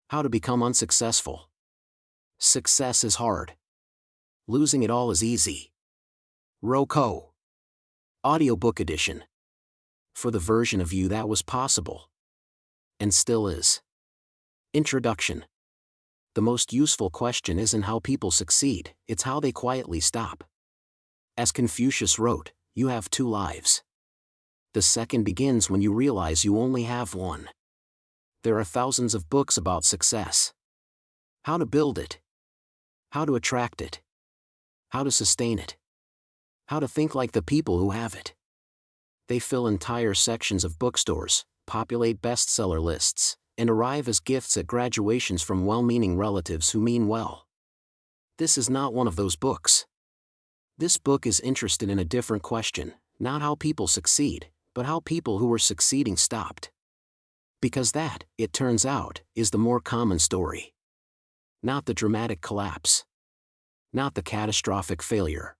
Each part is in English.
How to become unsuccessful. Success is hard. Losing it all is easy. Roco. Audiobook edition. For the version of you that was possible. And still is. Introduction. The most useful question isn't how people succeed, it's how they quietly stop. As Confucius wrote, you have two lives. The second begins when you realize you only have one. There are thousands of books about success. How to build it. How to attract it. How to sustain it. How to think like the people who have it. They fill entire sections of bookstores, populate bestseller lists, and arrive as gifts at graduations from well-meaning relatives who mean well. This is not one of those books. This book is interested in a different question, not how people succeed, but how people who were succeeding stopped. Because that, it turns out, is the more common story. Not the dramatic collapse. Not the catastrophic failure.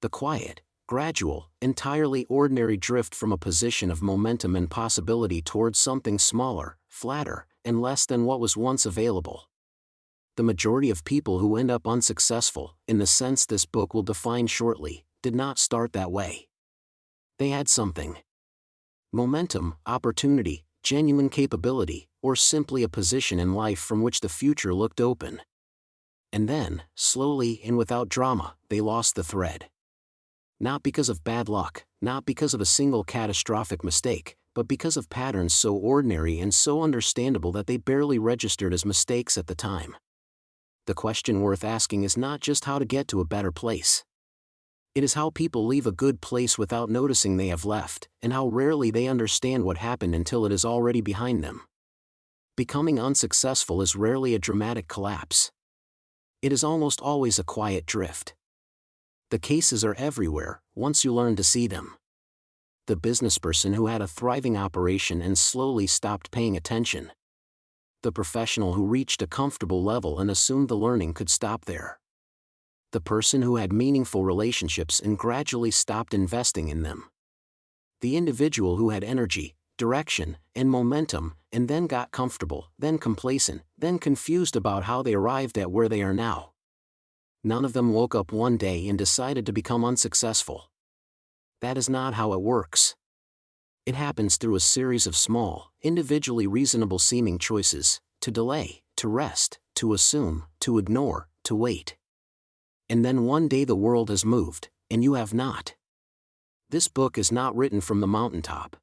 The quiet, gradual, entirely ordinary drift from a position of momentum and possibility towards something smaller, flatter, and less than what was once available. The majority of people who end up unsuccessful, in the sense this book will define shortly, did not start that way. They had something. Momentum, opportunity, genuine capability, or simply a position in life from which the future looked open. And then, slowly and without drama, they lost the thread. Not because of bad luck, not because of a single catastrophic mistake, but because of patterns so ordinary and so understandable that they barely registered as mistakes at the time. The question worth asking is not just how to get to a better place. It is how people leave a good place without noticing they have left, and how rarely they understand what happened until it is already behind them. Becoming unsuccessful is rarely a dramatic collapse. It is almost always a quiet drift. The cases are everywhere, once you learn to see them. The businessperson who had a thriving operation and slowly stopped paying attention. The professional who reached a comfortable level and assumed the learning could stop there. The person who had meaningful relationships and gradually stopped investing in them. The individual who had energy, direction, and momentum, and then got comfortable, then complacent, then confused about how they arrived at where they are now. None of them woke up one day and decided to become unsuccessful. That is not how it works. It happens through a series of small, individually reasonable seeming choices, to delay, to rest, to assume, to ignore, to wait. And then one day the world has moved, and you have not. This book is not written from the mountaintop.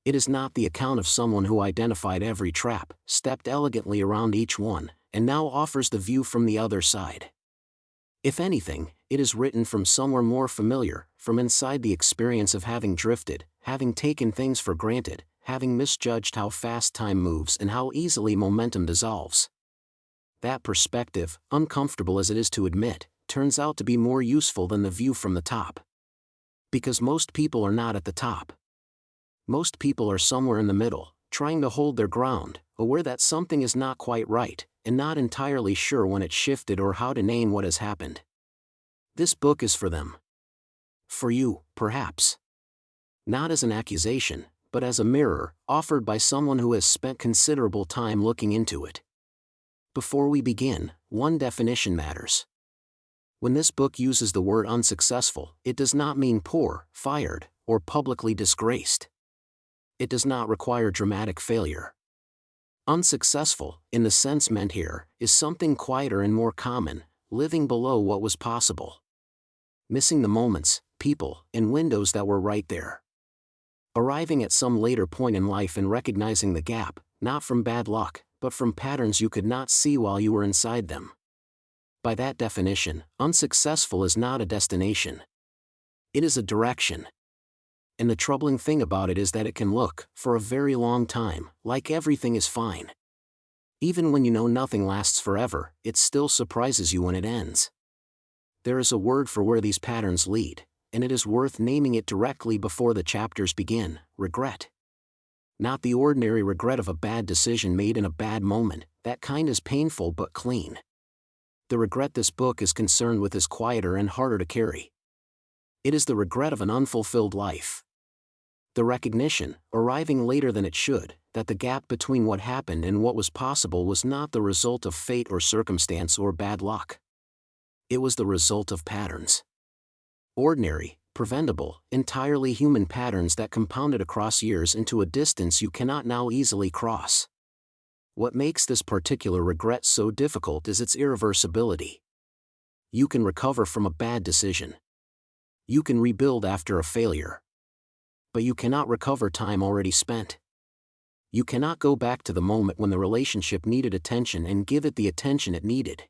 It is not the account of someone who identified every trap, stepped elegantly around each one, and now offers the view from the other side. If anything, it is written from somewhere more familiar, from inside the experience of having drifted, having taken things for granted, having misjudged how fast time moves and how easily momentum dissolves. That perspective, uncomfortable as it is to admit, turns out to be more useful than the view from the top. Because most people are not at the top. Most people are somewhere in the middle, trying to hold their ground, aware that something is not quite right, and not entirely sure when it shifted or how to name what has happened. This book is for them. For you, perhaps. Not as an accusation, but as a mirror, offered by someone who has spent considerable time looking into it. Before we begin, one definition matters. When this book uses the word unsuccessful, it does not mean poor, fired, or publicly disgraced. It does not require dramatic failure. Unsuccessful, in the sense meant here, is something quieter and more common, living below what was possible. Missing the moments, people, and windows that were right there. Arriving at some later point in life and recognizing the gap, not from bad luck, but from patterns you could not see while you were inside them. By that definition, unsuccessful is not a destination. It is a direction. And the troubling thing about it is that it can look, for a very long time, like everything is fine. Even when you know nothing lasts forever, it still surprises you when it ends. There is a word for where these patterns lead, and it is worth naming it directly before the chapters begin: regret. Not the ordinary regret of a bad decision made in a bad moment, that kind is painful but clean. The regret this book is concerned with is quieter and harder to carry. It is the regret of an unfulfilled life. The recognition, arriving later than it should, that the gap between what happened and what was possible was not the result of fate or circumstance or bad luck. It was the result of patterns. Ordinary, preventable, entirely human patterns that compounded across years into a distance you cannot now easily cross. What makes this particular regret so difficult is its irreversibility. You can recover from a bad decision. You can rebuild after a failure. But you cannot recover time already spent. You cannot go back to the moment when the relationship needed attention and give it the attention it needed.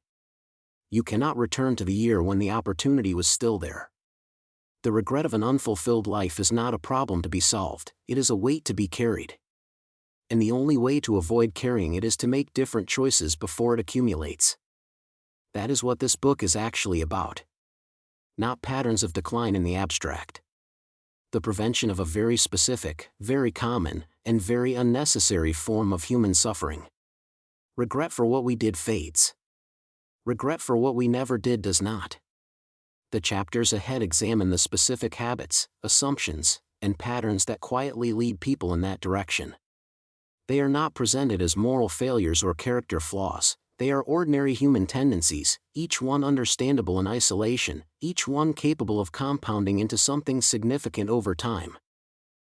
You cannot return to the year when the opportunity was still there. The regret of an unfulfilled life is not a problem to be solved, it is a weight to be carried. And the only way to avoid carrying it is to make different choices before it accumulates. That is what this book is actually about. Not patterns of decline in the abstract. The prevention of a very specific, very common, and very unnecessary form of human suffering. Regret for what we did fades. Regret for what we never did does not. The chapters ahead examine the specific habits, assumptions, and patterns that quietly lead people in that direction. They are not presented as moral failures or character flaws, they are ordinary human tendencies, each one understandable in isolation, each one capable of compounding into something significant over time.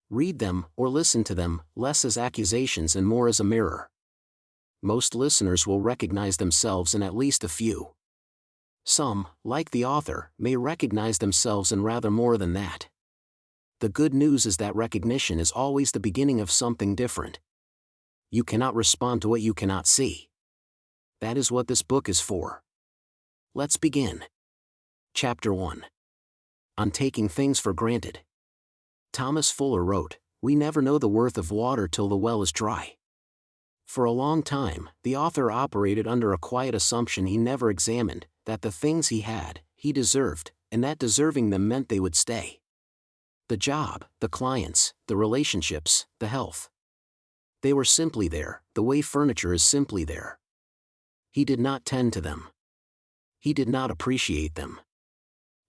Read them, or listen to them, less as accusations and more as a mirror. Most listeners will recognize themselves in at least a few. Some, like the author, may recognize themselves in rather more than that. The good news is that recognition is always the beginning of something different. You cannot respond to what you cannot see. That is what this book is for. Let's begin. Chapter 1. On Taking Things for Granted. Thomas Fuller wrote, "We never know the worth of water till the well is dry." For a long time, the author operated under a quiet assumption he never examined, that the things he had, he deserved, and that deserving them meant they would stay. The job, the clients, the relationships, the health. They were simply there, the way furniture is simply there. He did not tend to them. He did not appreciate them.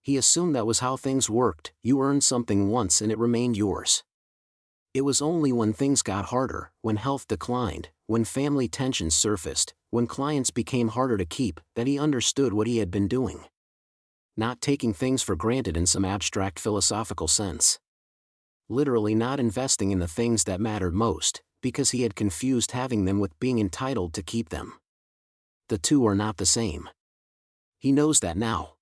He assumed that was how things worked, you earned something once and it remained yours. It was only when things got harder, when health declined, when family tensions surfaced, when clients became harder to keep, that he understood what he had been doing. Not taking things for granted in some abstract philosophical sense. Literally not investing in the things that mattered most, because he had confused having them with being entitled to keep them. The two are not the same. He knows that now.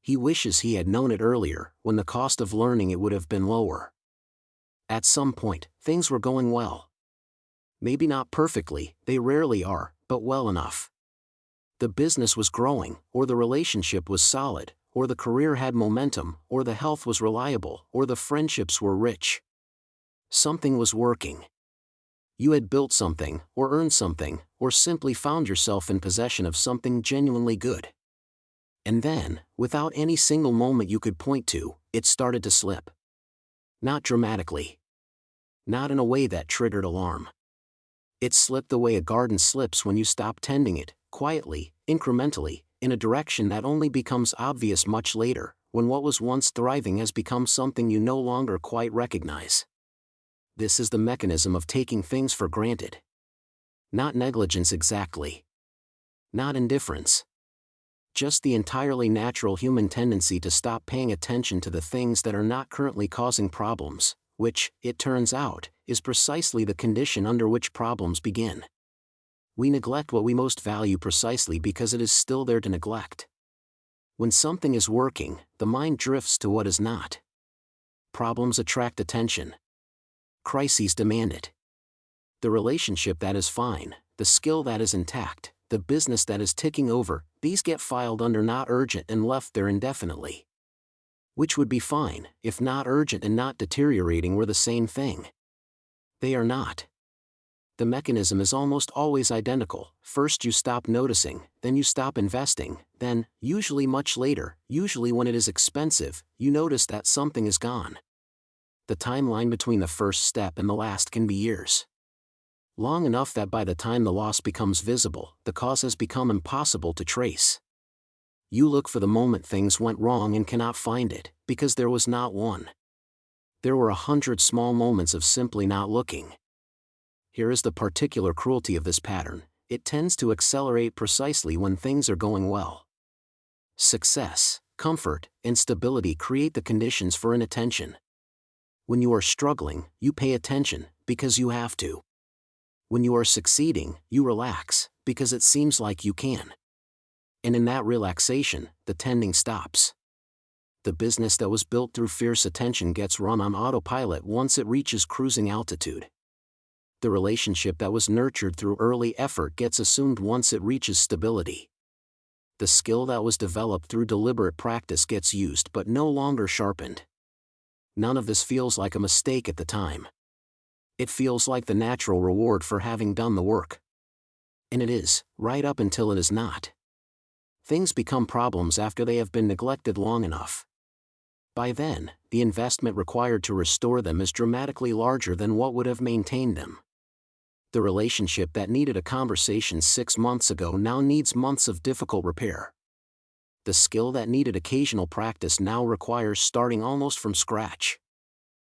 He wishes he had known it earlier, when the cost of learning it would have been lower. At some point, things were going well. Maybe not perfectly, they rarely are, but well enough. The business was growing, or the relationship was solid, or the career had momentum, or the health was reliable, or the friendships were rich. Something was working. You had built something, or earned something, or simply found yourself in possession of something genuinely good. And then, without any single moment you could point to, it started to slip. Not dramatically. Not in a way that triggered alarm. It slipped the way a garden slips when you stop tending it, quietly, incrementally, in a direction that only becomes obvious much later, when what was once thriving has become something you no longer quite recognize. This is the mechanism of taking things for granted. Not negligence exactly. Not indifference. Just the entirely natural human tendency to stop paying attention to the things that are not currently causing problems, which, it turns out, is precisely the condition under which problems begin. We neglect what we most value precisely because it is still there to neglect. When something is working, the mind drifts to what is not. Problems attract attention. Crises demand it. The relationship that is fine, the skill that is intact, the business that is ticking over, these get filed under not urgent and left there indefinitely. Which would be fine, if not urgent and not deteriorating were the same thing. They are not. The mechanism is almost always identical. First you stop noticing, then you stop investing, then, usually much later, usually when it is expensive, you notice that something is gone. The timeline between the first step and the last can be years. Long enough that by the time the loss becomes visible, the cause has become impossible to trace. You look for the moment things went wrong and cannot find it, because there was not one. There were 100 small moments of simply not looking. Here is the particular cruelty of this pattern: it tends to accelerate precisely when things are going well. Success, comfort, and stability create the conditions for inattention. When you are struggling, you pay attention, because you have to. When you are succeeding, you relax, because it seems like you can. And in that relaxation, the tending stops. The business that was built through fierce attention gets run on autopilot once it reaches cruising altitude. The relationship that was nurtured through early effort gets assumed once it reaches stability. The skill that was developed through deliberate practice gets used but no longer sharpened. None of this feels like a mistake at the time. It feels like the natural reward for having done the work. And it is, right up until it is not. Things become problems after they have been neglected long enough. By then, the investment required to restore them is dramatically larger than what would have maintained them. The relationship that needed a conversation 6 months ago now needs months of difficult repair. The skill that needed occasional practice now requires starting almost from scratch.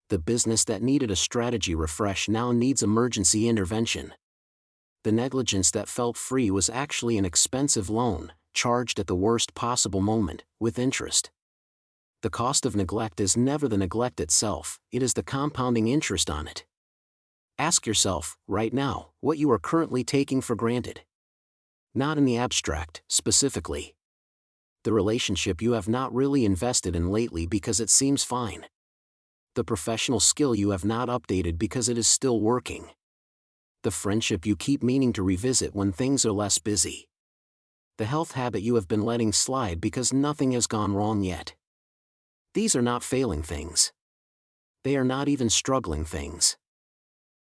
The business that needed a strategy refresh now needs emergency intervention. The negligence that felt free was actually an expensive loan, charged at the worst possible moment, with interest. The cost of neglect is never the neglect itself, it is the compounding interest on it. Ask yourself, right now, what you are currently taking for granted. Not in the abstract, specifically. The relationship you have not really invested in lately because it seems fine. The professional skill you have not updated because it is still working. The friendship you keep meaning to revisit when things are less busy. The health habit you have been letting slide because nothing has gone wrong yet. These are not failing things. They are not even struggling things.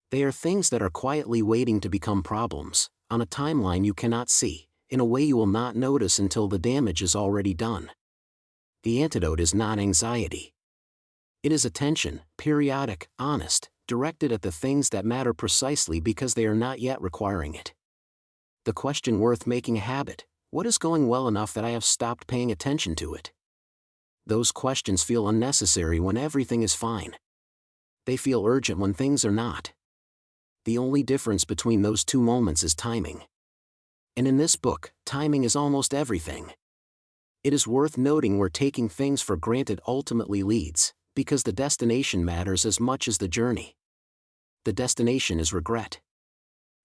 They are things that are quietly waiting to become problems, on a timeline you cannot see, in a way you will not notice until the damage is already done. The antidote is not anxiety. It is attention, periodic, honest, directed at the things that matter precisely because they are not yet requiring it. The question worth making a habit: what is going well enough that I have stopped paying attention to it? Those questions feel unnecessary when everything is fine. They feel urgent when things are not. The only difference between those two moments is timing. And in this book, timing is almost everything. It is worth noting where taking things for granted ultimately leads, because the destination matters as much as the journey. The destination is regret.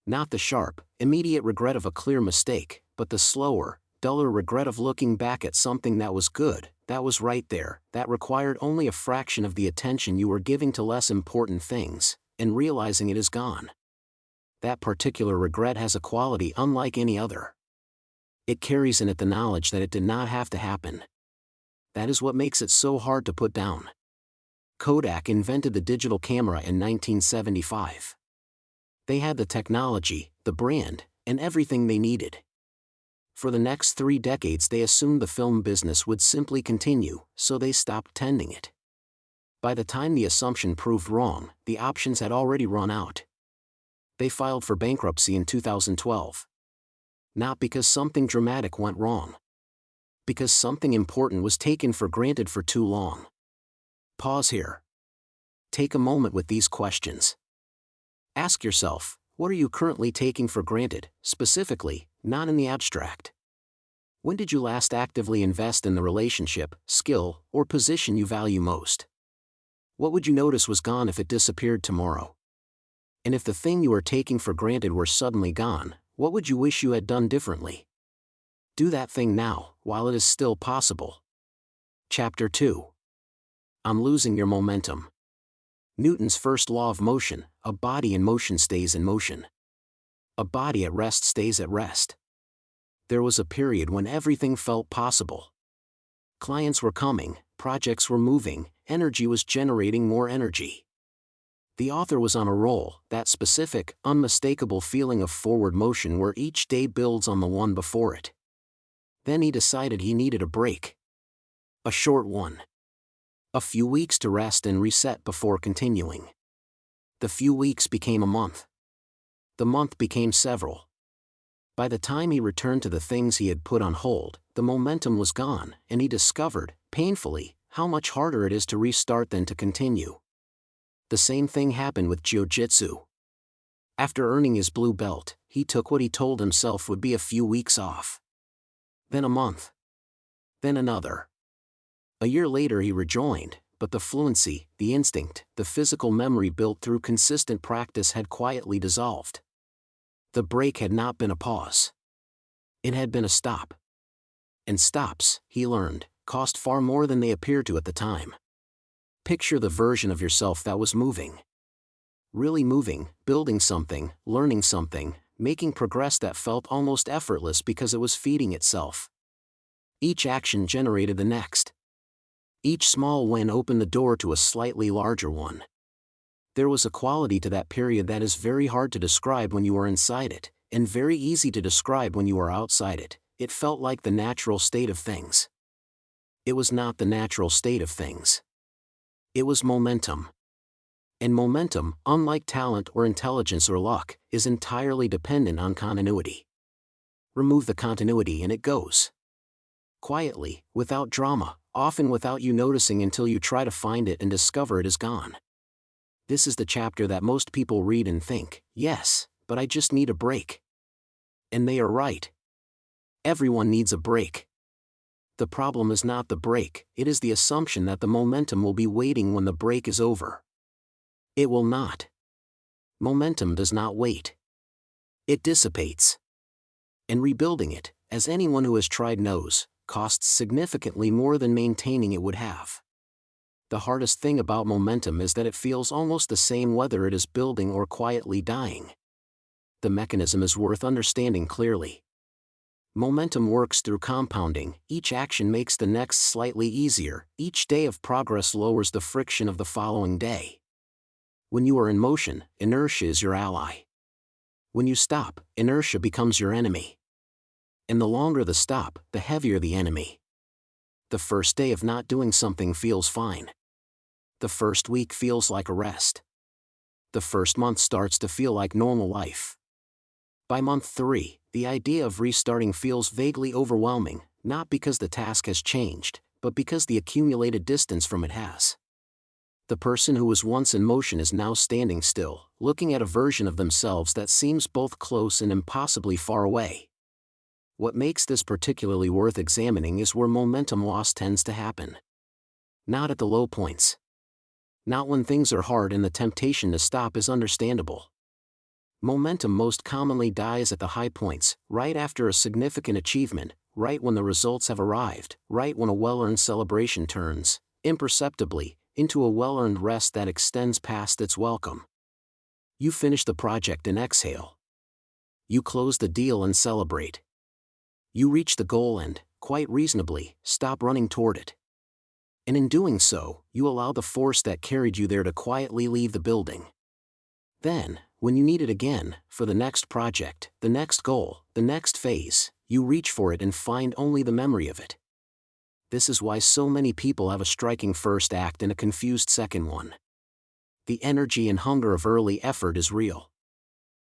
Not the sharp, immediate regret of a clear mistake, but the slower, duller regret of looking back at something that was good, that was right there, that required only a fraction of the attention you were giving to less important things, and realizing it is gone. That particular regret has a quality unlike any other. It carries in it the knowledge that it did not have to happen. That is what makes it so hard to put down. Kodak invented the digital camera in 1975. They had the technology, the brand, and everything they needed. For the next 3 decades they assumed the film business would simply continue, so they stopped tending it. By the time the assumption proved wrong, the options had already run out. They filed for bankruptcy in 2012. Not because something dramatic went wrong. Because something important was taken for granted for too long. Pause here. Take a moment with these questions. Ask yourself, what are you currently taking for granted, specifically, not in the abstract? When did you last actively invest in the relationship, skill, or position you value most? What would you notice was gone if it disappeared tomorrow? And if the thing you are taking for granted were suddenly gone, what would you wish you had done differently? Do that thing now, while it is still possible. Chapter 2. On losing your momentum. Newton's first law of motion: a body in motion stays in motion. A body at rest stays at rest. There was a period when everything felt possible. Clients were coming, projects were moving, energy was generating more energy. The author was on a roll, that specific, unmistakable feeling of forward motion where each day builds on the one before it. Then he decided he needed a break. A short one. A few weeks to rest and reset before continuing. The few weeks became a month. The month became several. By the time he returned to the things he had put on hold, the momentum was gone, and he discovered, painfully, how much harder it is to restart than to continue. The same thing happened with jiu-jitsu. After earning his blue belt, he took what he told himself would be a few weeks off. Then a month. Then another. A year later he rejoined, but the fluency, the instinct, the physical memory built through consistent practice had quietly dissolved. The break had not been a pause. It had been a stop. And stops, he learned, cost far more than they appear to at the time. Picture the version of yourself that was moving. Really moving, building something, learning something, making progress that felt almost effortless because it was feeding itself. Each action generated the next. Each small win opened the door to a slightly larger one. There was a quality to that period that is very hard to describe when you are inside it, and very easy to describe when you are outside it. It felt like the natural state of things. It was not the natural state of things. It was momentum. And momentum, unlike talent or intelligence or luck, is entirely dependent on continuity. Remove the continuity and it goes. Quietly, without drama, often without you noticing until you try to find it and discover it is gone. This is the chapter that most people read and think, yes, but I just need a break. And they are right. Everyone needs a break. The problem is not the break, it is the assumption that the momentum will be waiting when the break is over. It will not. Momentum does not wait. It dissipates. And rebuilding it, as anyone who has tried knows, costs significantly more than maintaining it would have. The hardest thing about momentum is that it feels almost the same whether it is building or quietly dying. The mechanism is worth understanding clearly. Momentum works through compounding, each action makes the next slightly easier, each day of progress lowers the friction of the following day. When you are in motion, inertia is your ally. When you stop, inertia becomes your enemy. And the longer the stop, the heavier the enemy. The first day of not doing something feels fine. The first week feels like a rest. The first month starts to feel like normal life. By month 3, the idea of restarting feels vaguely overwhelming, not because the task has changed, but because the accumulated distance from it has. The person who was once in motion is now standing still, looking at a version of themselves that seems both close and impossibly far away. What makes this particularly worth examining is where momentum loss tends to happen. Not at the low points. Not when things are hard and the temptation to stop is understandable. Momentum most commonly dies at the high points, right after a significant achievement, right when the results have arrived, right when a well-earned celebration turns, imperceptibly, into a well-earned rest that extends past its welcome. You finish the project and exhale. You close the deal and celebrate. You reach the goal and, quite reasonably, stop running toward it. And in doing so, you allow the force that carried you there to quietly leave the building. Then, when you need it again, for the next project, the next goal, the next phase, you reach for it and find only the memory of it. This is why so many people have a striking first act and a confused second one. The energy and hunger of early effort is real.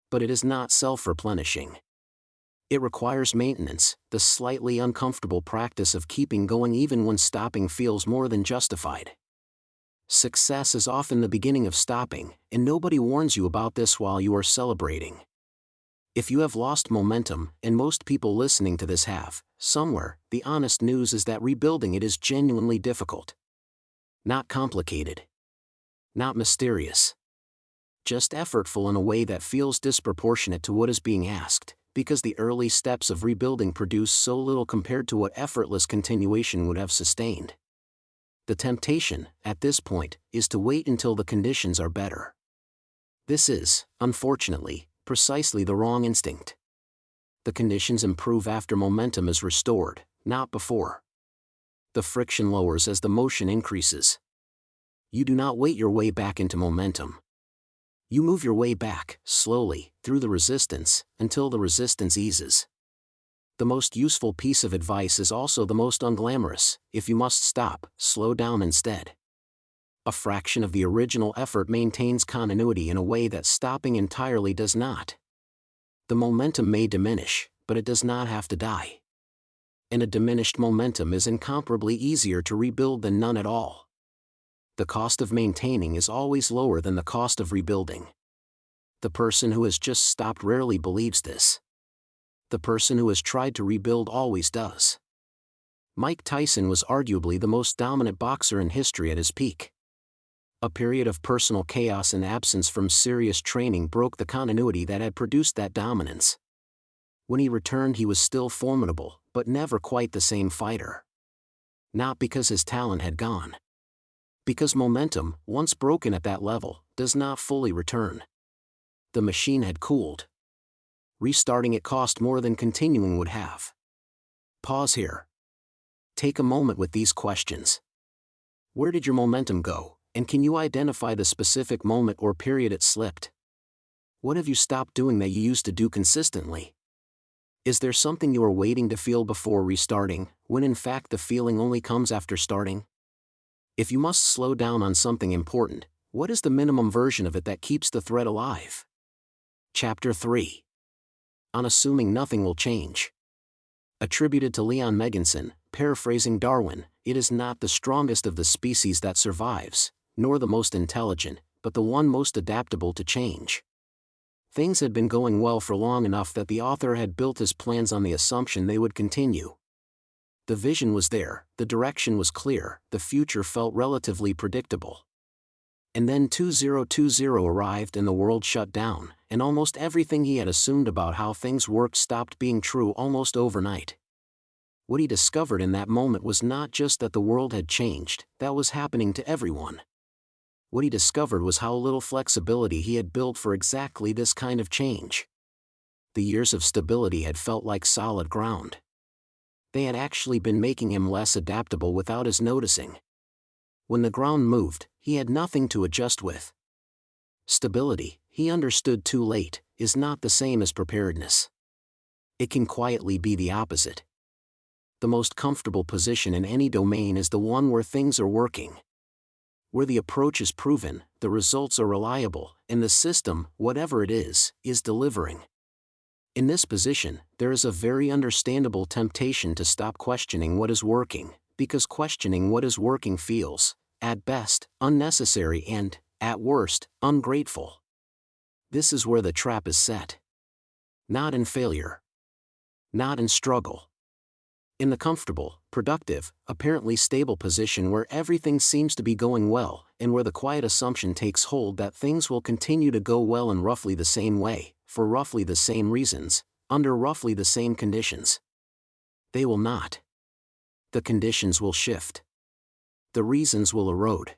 But it is not self-replenishing. It requires maintenance, the slightly uncomfortable practice of keeping going even when stopping feels more than justified. Success is often the beginning of stopping, and nobody warns you about this while you are celebrating. If you have lost momentum, and most people listening to this have, somewhere, the honest news is that rebuilding it is genuinely difficult. Not complicated. Not mysterious. Just effortful in a way that feels disproportionate to what is being asked, because the early steps of rebuilding produce so little compared to what effortless continuation would have sustained. The temptation, at this point, is to wait until the conditions are better. This is, unfortunately, precisely the wrong instinct. The conditions improve after momentum is restored, not before. The friction lowers as the motion increases. You do not wait your way back into momentum. You move your way back, slowly, through the resistance, until the resistance eases. The most useful piece of advice is also the most unglamorous: if you must stop, slow down instead. A fraction of the original effort maintains continuity in a way that stopping entirely does not. The momentum may diminish, but it does not have to die. And a diminished momentum is incomparably easier to rebuild than none at all. The cost of maintaining is always lower than the cost of rebuilding. The person who has just stopped rarely believes this. The person who has tried to rebuild always does. Mike Tyson was arguably the most dominant boxer in history at his peak. A period of personal chaos and absence from serious training broke the continuity that had produced that dominance. When he returned, he was still formidable, but never quite the same fighter. Not because his talent had gone. Because momentum, once broken at that level, does not fully return. The machine had cooled. Restarting it cost more than continuing would have. Pause here. Take a moment with these questions. Where did your momentum go, and can you identify the specific moment or period it slipped? What have you stopped doing that you used to do consistently? Is there something you are waiting to feel before restarting, when in fact the feeling only comes after starting? If you must slow down on something important, what is the minimum version of it that keeps the thread alive? Chapter 3. Unassuming nothing will change. Attributed to Leon Megginson, paraphrasing Darwin, it is not the strongest of the species that survives, nor the most intelligent, but the one most adaptable to change. Things had been going well for long enough that the author had built his plans on the assumption they would continue. The vision was there, the direction was clear, the future felt relatively predictable. And then 2020 arrived and the world shut down, and almost everything he had assumed about how things worked stopped being true almost overnight. What he discovered in that moment was not just that the world had changed, that was happening to everyone. What he discovered was how little flexibility he had built for exactly this kind of change. The years of stability had felt like solid ground. They had actually been making him less adaptable without his noticing. When the ground moved, he had nothing to adjust with. Stability, he understood too late, is not the same as preparedness. It can quietly be the opposite. The most comfortable position in any domain is the one where things are working. Where the approach is proven, the results are reliable, and the system, whatever it is delivering. In this position, there is a very understandable temptation to stop questioning what is working, because questioning what is working feels, at best, unnecessary and, at worst, ungrateful. This is where the trap is set. Not in failure. Not in struggle. In the comfortable, productive, apparently stable position where everything seems to be going well, and where the quiet assumption takes hold that things will continue to go well in roughly the same way, for roughly the same reasons, under roughly the same conditions. They will not. The conditions will shift. The reasons will erode.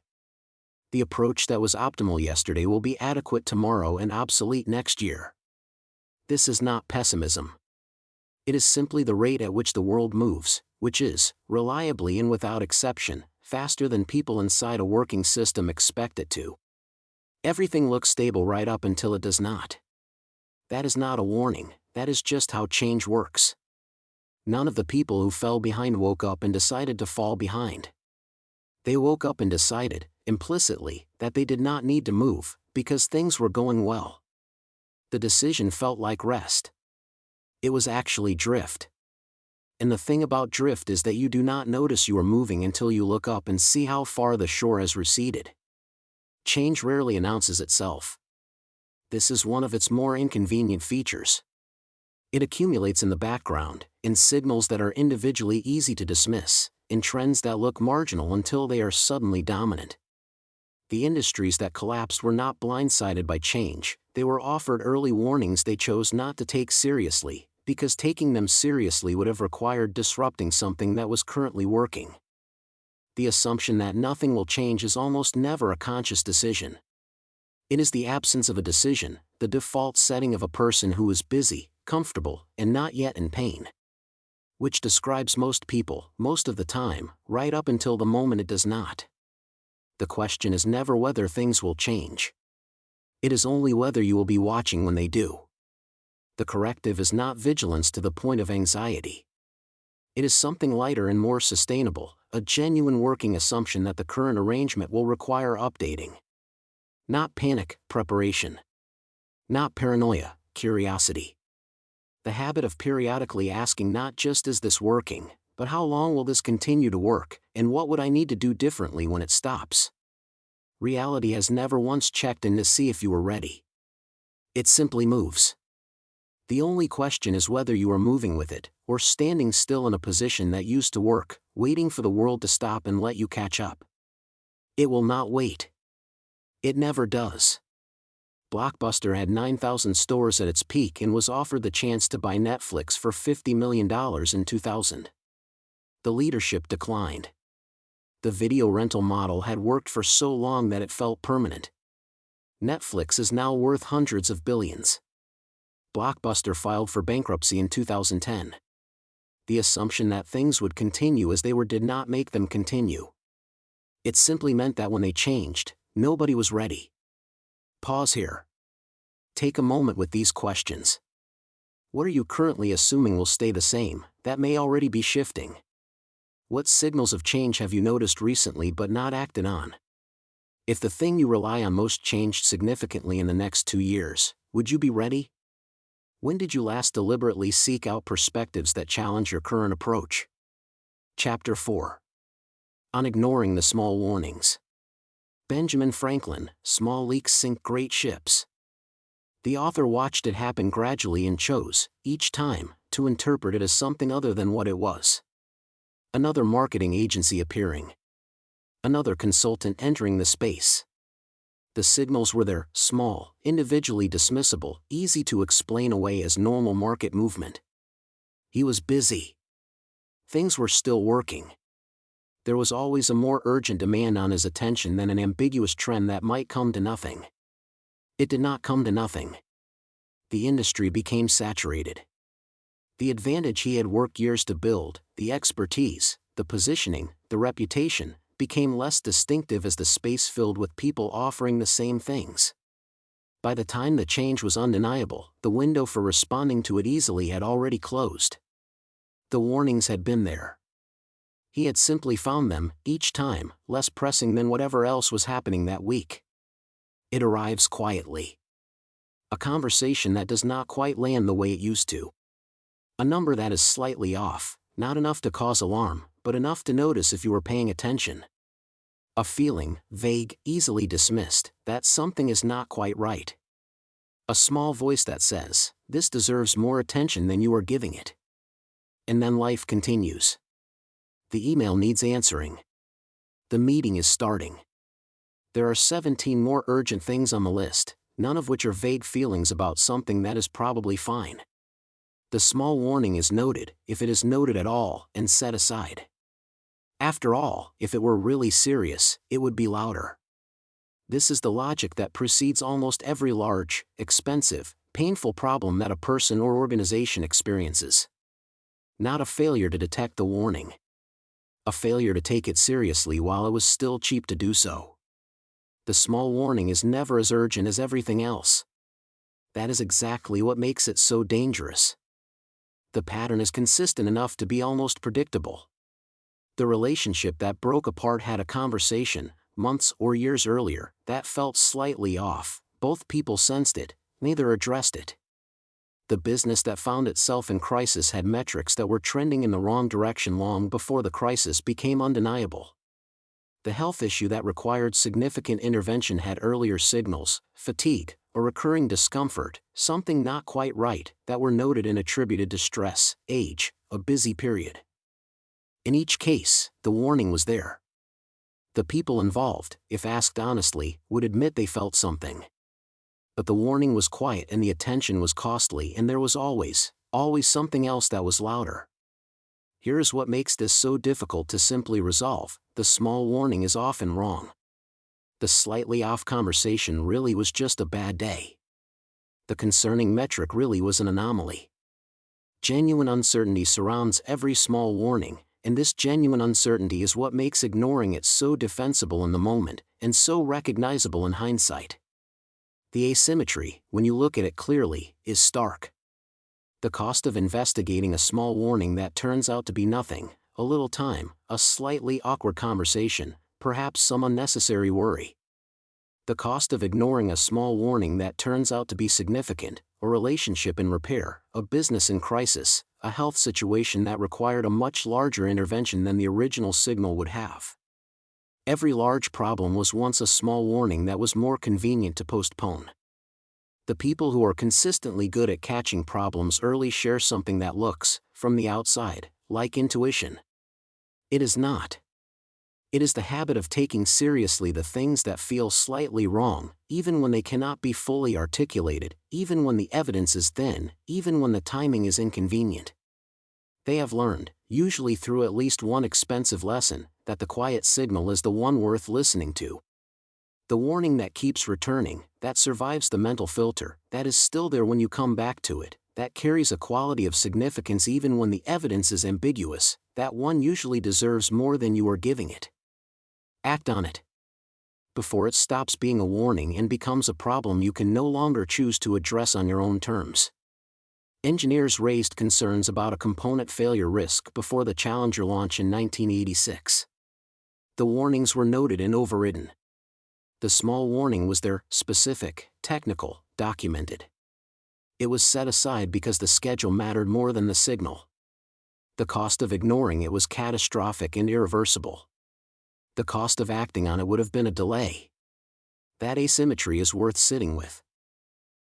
The approach that was optimal yesterday will be adequate tomorrow and obsolete next year. This is not pessimism. It is simply the rate at which the world moves, which is, reliably and without exception, faster than people inside a working system expect it to. Everything looks stable right up until it does not. That is not a warning, that is just how change works. None of the people who fell behind woke up and decided to fall behind. They woke up and decided, implicitly, that they did not need to move, because things were going well. The decision felt like rest. It was actually drift. And the thing about drift is that you do not notice you are moving until you look up and see how far the shore has receded. Change rarely announces itself. This is one of its more inconvenient features. It accumulates in the background, in signals that are individually easy to dismiss, in trends that look marginal until they are suddenly dominant. The industries that collapsed were not blindsided by change, they were offered early warnings they chose not to take seriously, because taking them seriously would have required disrupting something that was currently working. The assumption that nothing will change is almost never a conscious decision. It is the absence of a decision, the default setting of a person who is busy, comfortable, and not yet in pain. Which describes most people, most of the time, right up until the moment it does not. The question is never whether things will change. It is only whether you will be watching when they do. The corrective is not vigilance to the point of anxiety. It is something lighter and more sustainable, a genuine working assumption that the current arrangement will require updating. Not panic, preparation. Not paranoia, curiosity. The habit of periodically asking not just is this working, but how long will this continue to work, and what would I need to do differently when it stops? Reality has never once checked in to see if you were ready. It simply moves. The only question is whether you are moving with it, or standing still in a position that used to work, waiting for the world to stop and let you catch up. It will not wait. It never does. Blockbuster had 9,000 stores at its peak and was offered the chance to buy Netflix for $50 million in 2000. The leadership declined. The video rental model had worked for so long that it felt permanent. Netflix is now worth hundreds of billions. Blockbuster filed for bankruptcy in 2010. The assumption that things would continue as they were did not make them continue. It simply meant that when they changed, nobody was ready. Pause here. Take a moment with these questions. What are you currently assuming will stay the same, that may already be shifting? What signals of change have you noticed recently but not acted on? If the thing you rely on most changed significantly in the next 2 years, would you be ready? When did you last deliberately seek out perspectives that challenge your current approach? Chapter 4. On ignoring the small warnings. Benjamin Franklin, small leaks sink great ships. The author watched it happen gradually and chose, each time, to interpret it as something other than what it was. Another marketing agency appearing. Another consultant entering the space. The signals were there, small, individually dismissible, easy to explain away as normal market movement. He was busy. Things were still working. There was always a more urgent demand on his attention than an ambiguous trend that might come to nothing. It did not come to nothing. The industry became saturated. The advantage he had worked years to build, the expertise, the positioning, the reputation, became less distinctive as the space filled with people offering the same things. By the time the change was undeniable, the window for responding to it easily had already closed. The warnings had been there. He had simply found them, each time, less pressing than whatever else was happening that week. It arrives quietly. A conversation that does not quite land the way it used to. A number that is slightly off, not enough to cause alarm, but enough to notice if you were paying attention. A feeling, vague, easily dismissed, that something is not quite right. A small voice that says, this deserves more attention than you are giving it. And then life continues. The email needs answering. The meeting is starting. There are 17 more urgent things on the list, none of which are vague feelings about something that is probably fine. The small warning is noted, if it is noted at all, and set aside. After all, if it were really serious, it would be louder. This is the logic that precedes almost every large, expensive, painful problem that a person or organization experiences. Not a failure to detect the warning. A failure to take it seriously while it was still cheap to do so. The small warning is never as urgent as everything else. That is exactly what makes it so dangerous. The pattern is consistent enough to be almost predictable. The relationship that broke apart had a conversation, months or years earlier, that felt slightly off. Both people sensed it, neither addressed it. The business that found itself in crisis had metrics that were trending in the wrong direction long before the crisis became undeniable. The health issue that required significant intervention had earlier signals, fatigue, a recurring discomfort, something not quite right, that were noted and attributed to stress, age, a busy period. In each case, the warning was there. The people involved, if asked honestly, would admit they felt something. But the warning was quiet and the attention was costly, and there was always something else that was louder. Here is what makes this so difficult to simply resolve: the small warning is often wrong. The slightly off conversation really was just a bad day. The concerning metric really was an anomaly. Genuine uncertainty surrounds every small warning, and this genuine uncertainty is what makes ignoring it so defensible in the moment, and so recognizable in hindsight. The asymmetry, when you look at it clearly, is stark. The cost of investigating a small warning that turns out to be nothing, a little time, a slightly awkward conversation, perhaps some unnecessary worry. The cost of ignoring a small warning that turns out to be significant, a relationship in repair, a business in crisis, a health situation that required a much larger intervention than the original signal would have. Every large problem was once a small warning that was more convenient to postpone. The people who are consistently good at catching problems early share something that looks, from the outside, like intuition. It is not. It is the habit of taking seriously the things that feel slightly wrong, even when they cannot be fully articulated, even when the evidence is thin, even when the timing is inconvenient. They have learned, usually through at least one expensive lesson, that the quiet signal is the one worth listening to. The warning that keeps returning, that survives the mental filter, that is still there when you come back to it, that carries a quality of significance even when the evidence is ambiguous, that one usually deserves more than you are giving it. Act on it before it stops being a warning and becomes a problem you can no longer choose to address on your own terms. Engineers raised concerns about a component failure risk before the Challenger launch in 1986. The warnings were noted and overridden. The small warning was there, specific, technical, documented. It was set aside because the schedule mattered more than the signal. The cost of ignoring it was catastrophic and irreversible. The cost of acting on it would have been a delay. That asymmetry is worth sitting with.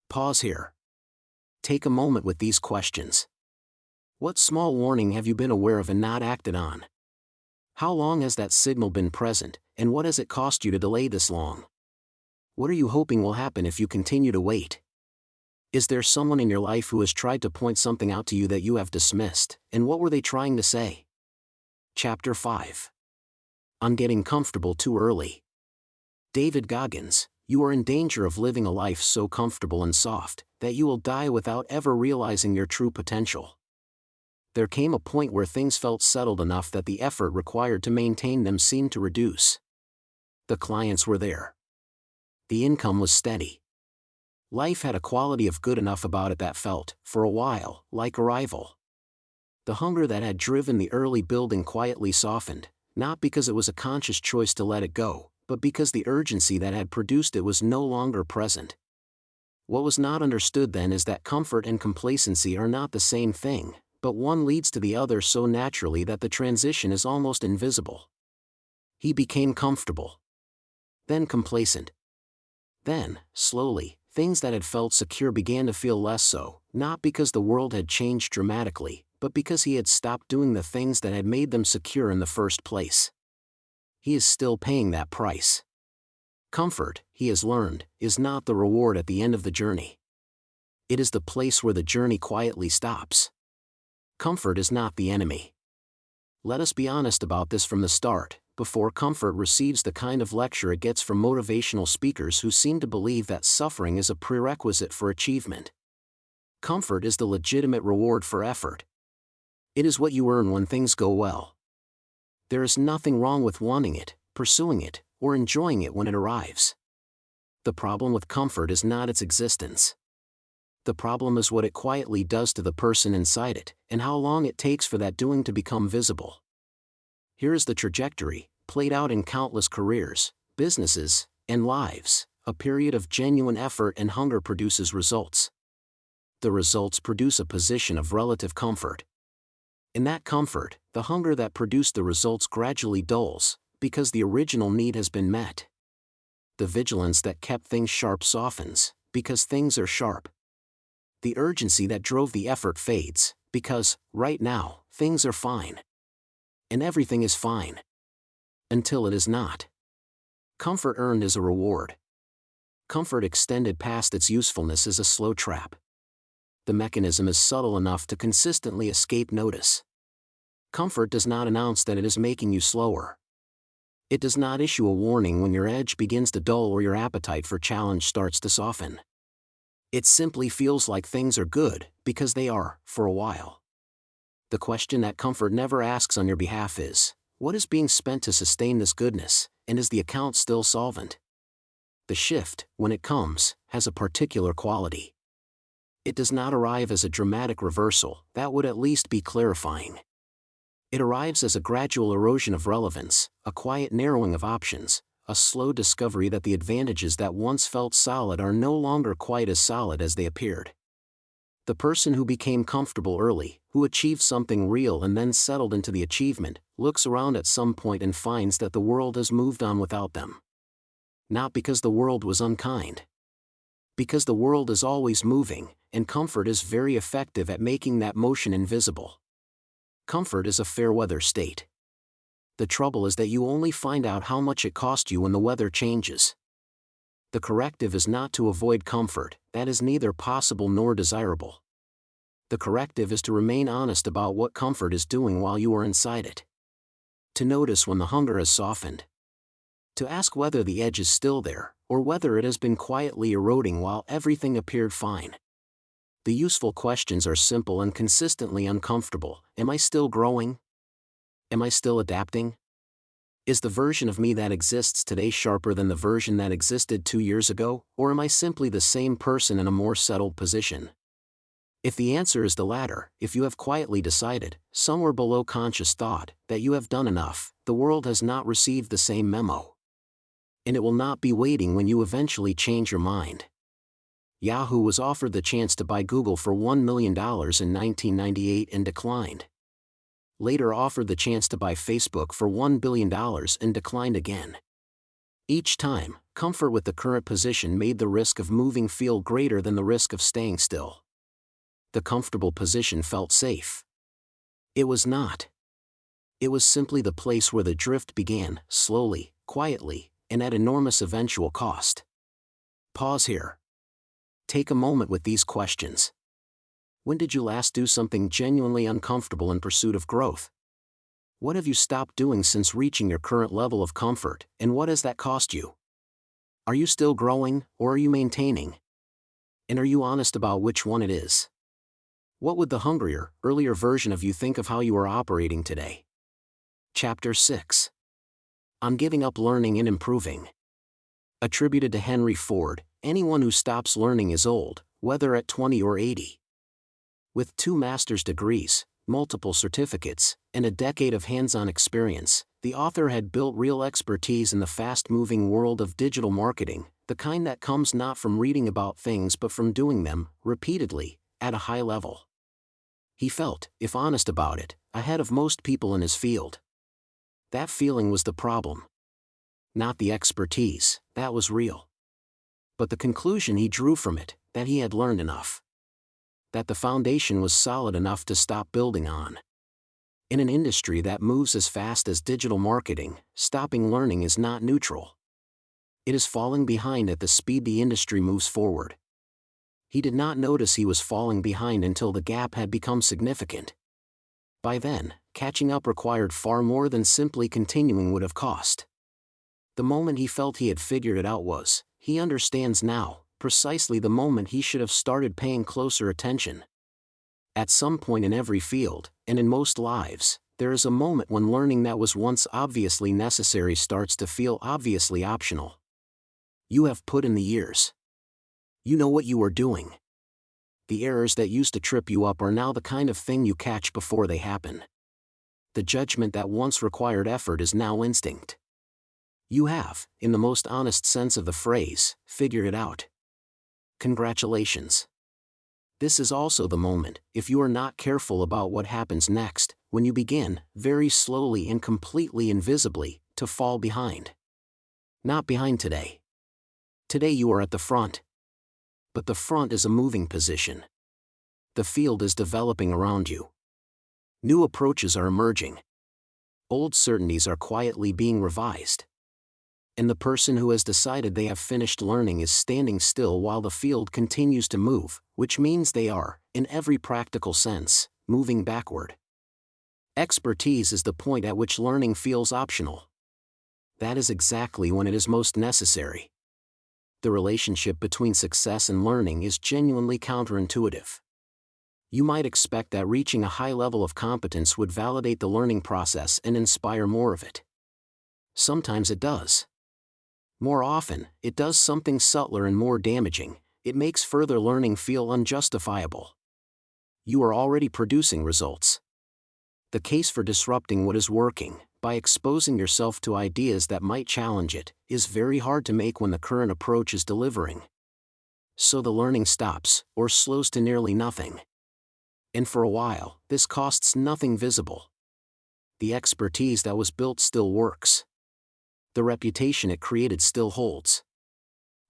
Pause here. Take a moment with these questions. What small warning have you been aware of and not acted on? How long has that signal been present, and what has it cost you to delay this long? What are you hoping will happen if you continue to wait? Is there someone in your life who has tried to point something out to you that you have dismissed, and what were they trying to say? Chapter 5. On Getting Comfortable Too Early. David Goggins, you are in danger of living a life so comfortable and soft, that you will die without ever realizing your true potential. There came a point where things felt settled enough that the effort required to maintain them seemed to reduce. The clients were there. The income was steady. Life had a quality of good enough about it that felt, for a while, like arrival. The hunger that had driven the early building quietly softened, not because it was a conscious choice to let it go, but because the urgency that had produced it was no longer present. What was not understood then is that comfort and complacency are not the same thing, but one leads to the other so naturally that the transition is almost invisible. He became comfortable. Then complacent. Then, slowly, things that had felt secure began to feel less so, not because the world had changed dramatically, but because he had stopped doing the things that had made them secure in the first place. He is still paying that price. Comfort, he has learned, is not the reward at the end of the journey. It is the place where the journey quietly stops. Comfort is not the enemy. Let us be honest about this from the start, before comfort receives the kind of lecture it gets from motivational speakers who seem to believe that suffering is a prerequisite for achievement. Comfort is the legitimate reward for effort. It is what you earn when things go well. There is nothing wrong with wanting it, pursuing it, or enjoying it when it arrives. The problem with comfort is not its existence. The problem is what it quietly does to the person inside it, and how long it takes for that doing to become visible. Here is the trajectory, played out in countless careers, businesses, and lives. A period of genuine effort and hunger produces results. The results produce a position of relative comfort. In that comfort, the hunger that produced the results gradually dulls, because the original need has been met. The vigilance that kept things sharp softens, because things are sharp. The urgency that drove the effort fades, because, right now, things are fine. And everything is fine. Until it is not. Comfort earned is a reward. Comfort extended past its usefulness is a slow trap. The mechanism is subtle enough to consistently escape notice. Comfort does not announce that it is making you slower. It does not issue a warning when your edge begins to dull or your appetite for challenge starts to soften. It simply feels like things are good, because they are, for a while. The question that comfort never asks on your behalf is, what is being spent to sustain this goodness, and is the account still solvent? The shift, when it comes, has a particular quality. It does not arrive as a dramatic reversal, that would at least be clarifying. It arrives as a gradual erosion of relevance, a quiet narrowing of options, a slow discovery that the advantages that once felt solid are no longer quite as solid as they appeared. The person who became comfortable early, who achieved something real and then settled into the achievement, looks around at some point and finds that the world has moved on without them. Not because the world was unkind. Because the world is always moving, and comfort is very effective at making that motion invisible. Comfort is a fair weather state. The trouble is that you only find out how much it cost you when the weather changes. The corrective is not to avoid comfort, that is neither possible nor desirable. The corrective is to remain honest about what comfort is doing while you are inside it. To notice when the hunger has softened. To ask whether the edge is still there, or whether it has been quietly eroding while everything appeared fine. The useful questions are simple and consistently uncomfortable. Am I still growing? Am I still adapting? Is the version of me that exists today sharper than the version that existed 2 years ago, or am I simply the same person in a more settled position? If the answer is the latter, if you have quietly decided, somewhere below conscious thought, that you have done enough, the world has not received the same memo. And it will not be waiting when you eventually change your mind. Yahoo was offered the chance to buy Google for $1 million in 1998 and declined. Later offered the chance to buy Facebook for $1 billion and declined again. Each time, comfort with the current position made the risk of moving feel greater than the risk of staying still. The comfortable position felt safe. It was not. It was simply the place where the drift began, slowly, quietly, and at enormous eventual cost. Pause here. Take a moment with these questions. When did you last do something genuinely uncomfortable in pursuit of growth? What have you stopped doing since reaching your current level of comfort, and what has that cost you? Are you still growing, or are you maintaining? And are you honest about which one it is? What would the hungrier, earlier version of you think of how you are operating today? Chapter 6. On Giving Up Learning and Improving. Attributed to Henry Ford, anyone who stops learning is old, whether at 20 or 80. With 2 master's degrees, multiple certificates, and a decade of hands-on experience, the author had built real expertise in the fast-moving world of digital marketing, the kind that comes not from reading about things but from doing them, repeatedly, at a high level. He felt, if honest about it, ahead of most people in his field. That feeling was the problem. Not the expertise, that was real. But the conclusion he drew from it, that he had learned enough. That the foundation was solid enough to stop building on. In an industry that moves as fast as digital marketing, stopping learning is not neutral. It is falling behind at the speed the industry moves forward. He did not notice he was falling behind until the gap had become significant. By then, catching up required far more than simply continuing would have cost. The moment he felt he had figured it out was, he understands now, precisely the moment he should have started paying closer attention. At some point in every field, and in most lives, there is a moment when learning that was once obviously necessary starts to feel obviously optional. You have put in the years. You know what you are doing. The errors that used to trip you up are now the kind of thing you catch before they happen. The judgment that once required effort is now instinct. You have, in the most honest sense of the phrase, figured it out. Congratulations. This is also the moment, if you are not careful about what happens next, when you begin, very slowly and completely invisibly, to fall behind. Not behind today. Today you are at the front. But the front is a moving position. The field is developing around you. New approaches are emerging. Old certainties are quietly being revised. And the person who has decided they have finished learning is standing still while the field continues to move, which means they are, in every practical sense, moving backward. Expertise is the point at which learning feels optional. That is exactly when it is most necessary. The relationship between success and learning is genuinely counterintuitive. You might expect that reaching a high level of competence would validate the learning process and inspire more of it. Sometimes it does. More often, it does something subtler and more damaging. It makes further learning feel unjustifiable. You are already producing results. The case for disrupting what is working, by exposing yourself to ideas that might challenge it, is very hard to make when the current approach is delivering. So the learning stops, or slows to nearly nothing. And for a while, this costs nothing visible. The expertise that was built still works. The reputation it created still holds.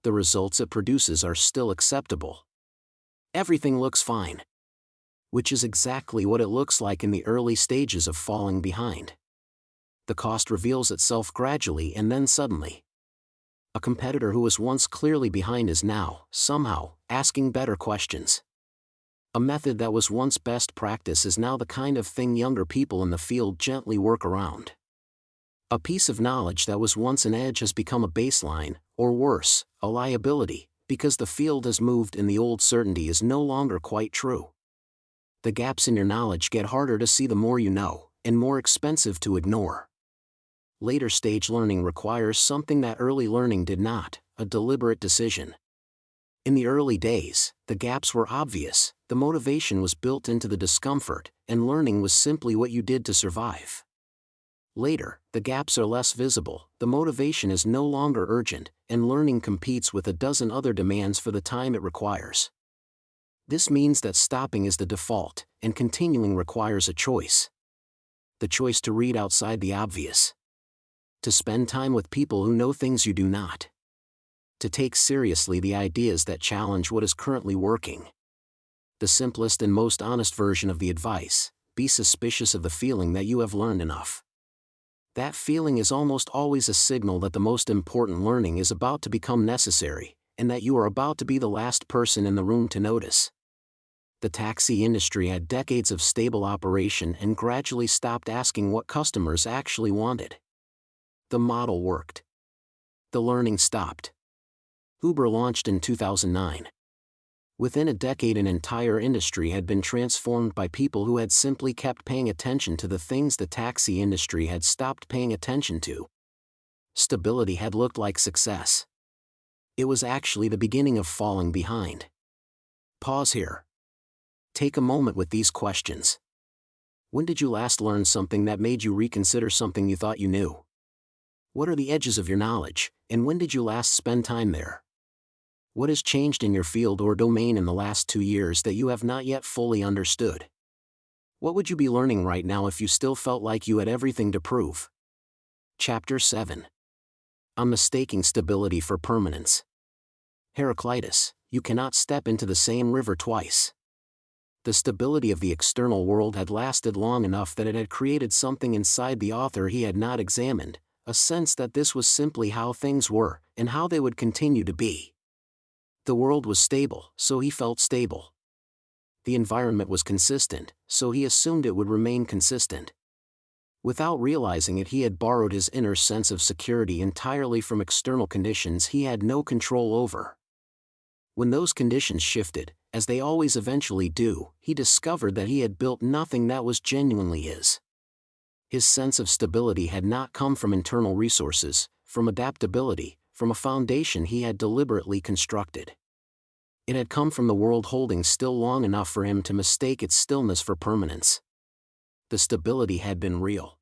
The results it produces are still acceptable. Everything looks fine. Which is exactly what it looks like in the early stages of falling behind. The cost reveals itself gradually and then suddenly. A competitor who was once clearly behind is now, somehow, asking better questions. A method that was once best practice is now the kind of thing younger people in the field gently work around. A piece of knowledge that was once an edge has become a baseline, or worse, a liability, because the field has moved and the old certainty is no longer quite true. The gaps in your knowledge get harder to see the more you know, and more expensive to ignore. Later stage learning requires something that early learning did not, a deliberate decision. In the early days, the gaps were obvious, the motivation was built into the discomfort, and learning was simply what you did to survive. Later, the gaps are less visible, the motivation is no longer urgent, and learning competes with a dozen other demands for the time it requires. This means that stopping is the default, and continuing requires a choice. The choice to read outside the obvious. To spend time with people who know things you do not. To take seriously the ideas that challenge what is currently working. The simplest and most honest version of the advice: be suspicious of the feeling that you have learned enough. That feeling is almost always a signal that the most important learning is about to become necessary, and that you are about to be the last person in the room to notice. The taxi industry had decades of stable operation and gradually stopped asking what customers actually wanted. The model worked. The learning stopped. Uber launched in 2009. Within a decade, an entire industry had been transformed by people who had simply kept paying attention to the things the taxi industry had stopped paying attention to. Stability had looked like success. It was actually the beginning of falling behind. Pause here. Take a moment with these questions. When did you last learn something that made you reconsider something you thought you knew? What are the edges of your knowledge, and when did you last spend time there? What has changed in your field or domain in the last 2 years that you have not yet fully understood? What would you be learning right now if you still felt like you had everything to prove? Chapter 7. I'm mistaking stability for permanence. Heraclitus, you cannot step into the same river twice. The stability of the external world had lasted long enough that it had created something inside the author he had not examined, a sense that this was simply how things were, and how they would continue to be. The world was stable, so he felt stable. The environment was consistent, so he assumed it would remain consistent. Without realizing it, he had borrowed his inner sense of security entirely from external conditions he had no control over. When those conditions shifted, as they always eventually do, he discovered that he had built nothing that was genuinely his. His sense of stability had not come from internal resources, from adaptability, from a foundation he had deliberately constructed. It had come from the world holding still long enough for him to mistake its stillness for permanence. The stability had been real.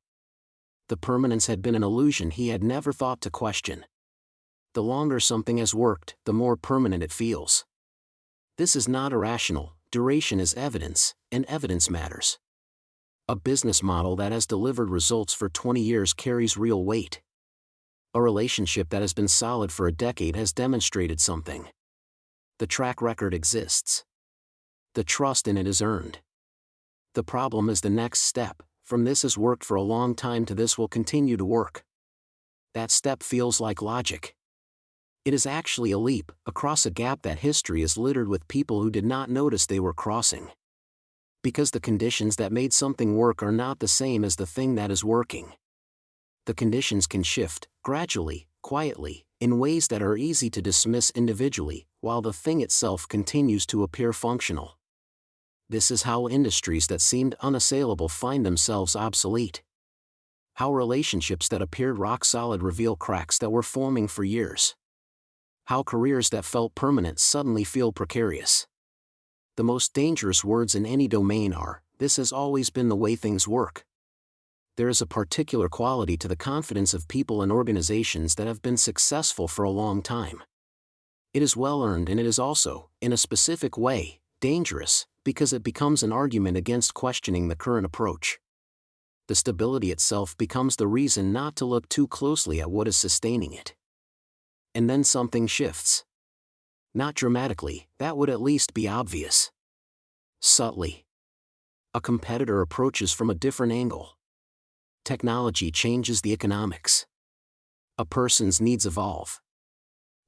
The permanence had been an illusion he had never thought to question. The longer something has worked, the more permanent it feels. This is not irrational, duration is evidence, and evidence matters. A business model that has delivered results for 20 years carries real weight. A relationship that has been solid for a decade has demonstrated something. The track record exists. The trust in it is earned. The problem is the next step: from this has worked for a long time to this will continue to work. That step feels like logic. It is actually a leap across a gap that history is littered with people who did not notice they were crossing. Because the conditions that made something work are not the same as the thing that is working. The conditions can shift, gradually, quietly, in ways that are easy to dismiss individually, while the thing itself continues to appear functional. This is how industries that seemed unassailable find themselves obsolete. How relationships that appeared rock-solid reveal cracks that were forming for years. How careers that felt permanent suddenly feel precarious. The most dangerous words in any domain are, "This has always been the way things work." There is a particular quality to the confidence of people and organizations that have been successful for a long time. It is well-earned, and it is also, in a specific way, dangerous, because it becomes an argument against questioning the current approach. The stability itself becomes the reason not to look too closely at what is sustaining it. And then something shifts. Not dramatically, that would at least be obvious. Subtly. A competitor approaches from a different angle. Technology changes the economics. A person's needs evolve.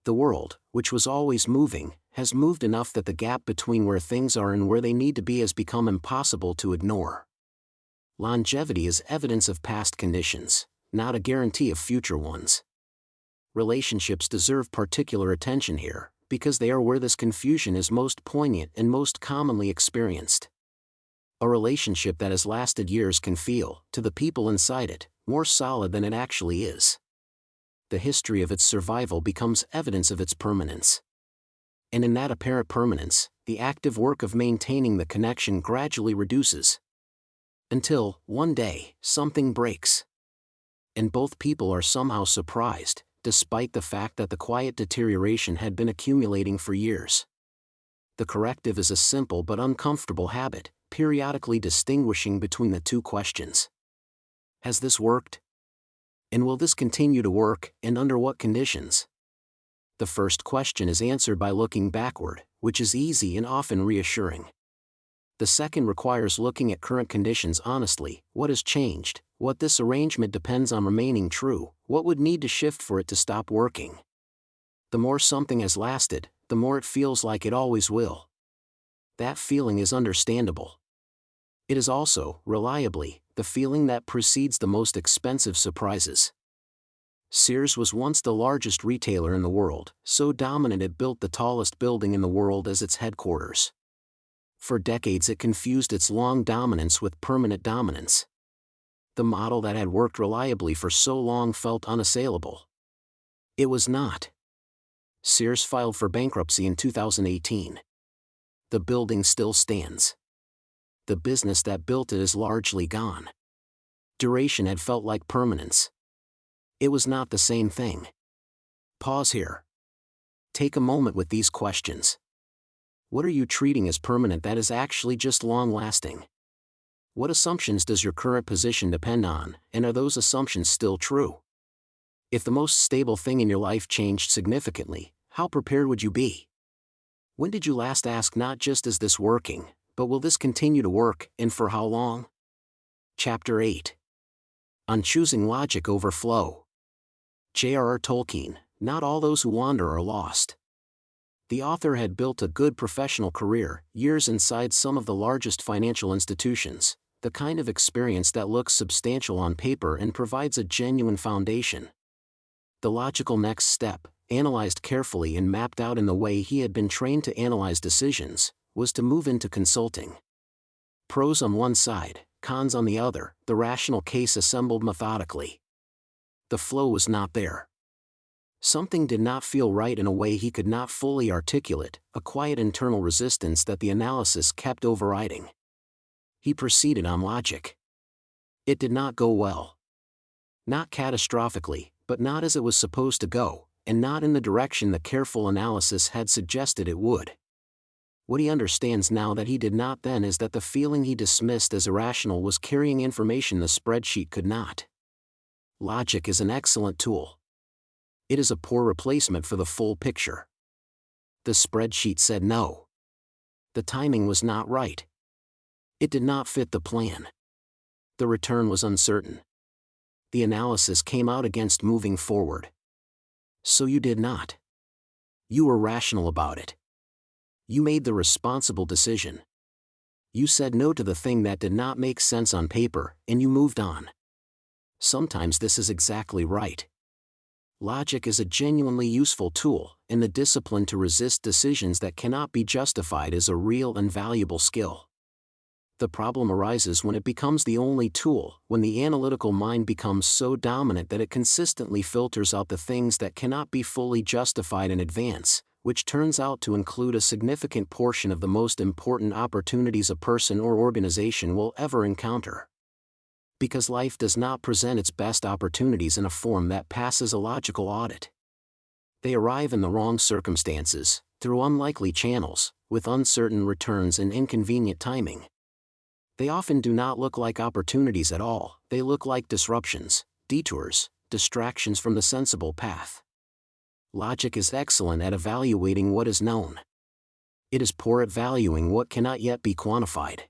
The world, which was always moving, has moved enough that the gap between where things are and where they need to be has become impossible to ignore. Longevity is evidence of past conditions, not a guarantee of future ones. Relationships deserve particular attention here, because they are where this confusion is most poignant and most commonly experienced. A relationship that has lasted years can feel, to the people inside it, more solid than it actually is. The history of its survival becomes evidence of its permanence. And in that apparent permanence, the active work of maintaining the connection gradually reduces. Until, one day, something breaks. And both people are somehow surprised, despite the fact that the quiet deterioration had been accumulating for years. The corrective is a simple but uncomfortable habit, periodically distinguishing between the two questions. Has this worked? And will this continue to work, and under what conditions? The first question is answered by looking backward, which is easy and often reassuring. The second requires looking at current conditions honestly. What has changed? What this arrangement depends on remaining true? What would need to shift for it to stop working? The more something has lasted, the more it feels like it always will. That feeling is understandable. It is also, reliably, the feeling that precedes the most expensive surprises. Sears was once the largest retailer in the world, so dominant it built the tallest building in the world as its headquarters. For decades it confused its long dominance with permanent dominance. The model that had worked reliably for so long felt unassailable. It was not. Sears filed for bankruptcy in 2018. The building still stands. The business that built it is largely gone. Duration had felt like permanence. It was not the same thing. Pause here. Take a moment with these questions. What are you treating as permanent that is actually just long-lasting? What assumptions does your current position depend on, and are those assumptions still true? If the most stable thing in your life changed significantly, how prepared would you be? When did you last ask not just is this working, but will this continue to work, and for how long? Chapter 8. On choosing logic over flow. J.R.R. Tolkien, not all those who wander are lost. The author had built a good professional career, years inside some of the largest financial institutions, the kind of experience that looks substantial on paper and provides a genuine foundation. The logical next step, analyzed carefully and mapped out in the way he had been trained to analyze decisions, was to move into consulting. Pros on one side, cons on the other, the rational case assembled methodically. The flow was not there. Something did not feel right in a way he could not fully articulate, a quiet internal resistance that the analysis kept overriding. He proceeded on logic. It did not go well. Not catastrophically, but not as it was supposed to go, and not in the direction the careful analysis had suggested it would. What he understands now that he did not then is that the feeling he dismissed as irrational was carrying information the spreadsheet could not. Logic is an excellent tool. It is a poor replacement for the full picture. The spreadsheet said no. The timing was not right. It did not fit the plan. The return was uncertain. The analysis came out against moving forward. So you did not. You were rational about it. You made the responsible decision. You said no to the thing that did not make sense on paper, and you moved on. Sometimes this is exactly right. Logic is a genuinely useful tool, and the discipline to resist decisions that cannot be justified is a real and valuable skill. The problem arises when it becomes the only tool, when the analytical mind becomes so dominant that it consistently filters out the things that cannot be fully justified in advance, which turns out to include a significant portion of the most important opportunities a person or organization will ever encounter. Because life does not present its best opportunities in a form that passes a logical audit. They arrive in the wrong circumstances, through unlikely channels, with uncertain returns and inconvenient timing. They often do not look like opportunities at all, they look like disruptions, detours, distractions from the sensible path. Logic is excellent at evaluating what is known. It is poor at valuing what cannot yet be quantified.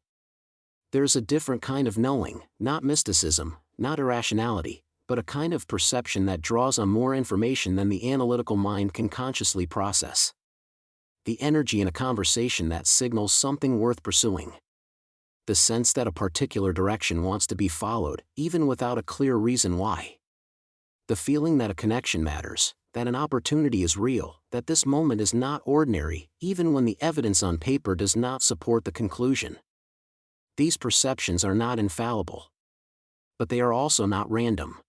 There is a different kind of knowing, not mysticism, not irrationality, but a kind of perception that draws on more information than the analytical mind can consciously process. The energy in a conversation that signals something worth pursuing. The sense that a particular direction wants to be followed, even without a clear reason why. The feeling that a connection matters, that an opportunity is real, that this moment is not ordinary, even when the evidence on paper does not support the conclusion. These perceptions are not infallible. But they are also not random.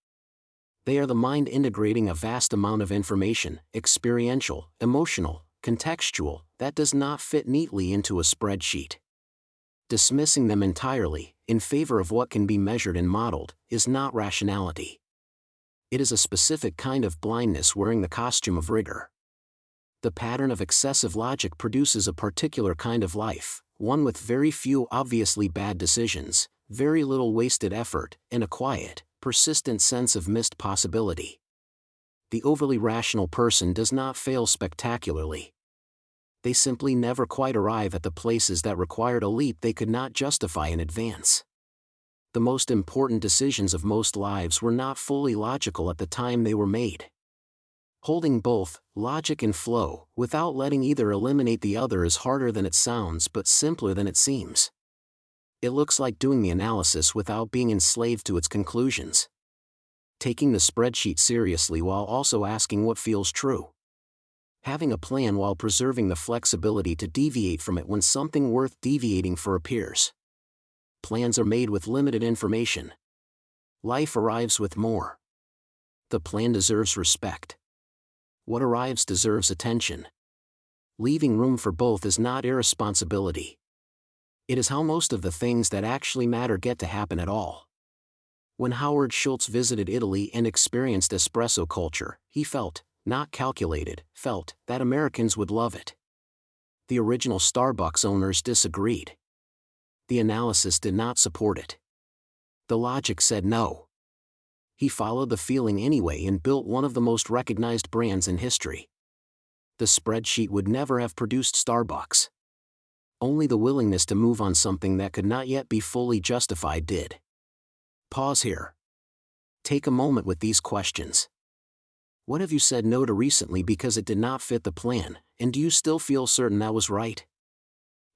They are the mind integrating a vast amount of information, experiential, emotional, contextual, that does not fit neatly into a spreadsheet. Dismissing them entirely, in favor of what can be measured and modeled, is not rationality. It is a specific kind of blindness wearing the costume of rigor. The pattern of excessive logic produces a particular kind of life, one with very few obviously bad decisions, very little wasted effort, and a quiet, persistent sense of missed possibility. The overly rational person does not fail spectacularly. They simply never quite arrive at the places that required a leap they could not justify in advance. The most important decisions of most lives were not fully logical at the time they were made. Holding both, logic and flow, without letting either eliminate the other is harder than it sounds but simpler than it seems. It looks like doing the analysis without being enslaved to its conclusions. Taking the spreadsheet seriously while also asking what feels true. Having a plan while preserving the flexibility to deviate from it when something worth deviating for appears. Plans are made with limited information. Life arrives with more. The plan deserves respect. What arrives deserves attention. Leaving room for both is not irresponsibility. It is how most of the things that actually matter get to happen at all. When Howard Schultz visited Italy and experienced espresso culture, he felt, not calculated, felt that Americans would love it. The original Starbucks owners disagreed. The analysis did not support it. The logic said no. He followed the feeling anyway and built one of the most recognized brands in history. The spreadsheet would never have produced Starbucks. Only the willingness to move on something that could not yet be fully justified did. Pause here. Take a moment with these questions. What have you said no to recently because it did not fit the plan, and do you still feel certain that was right?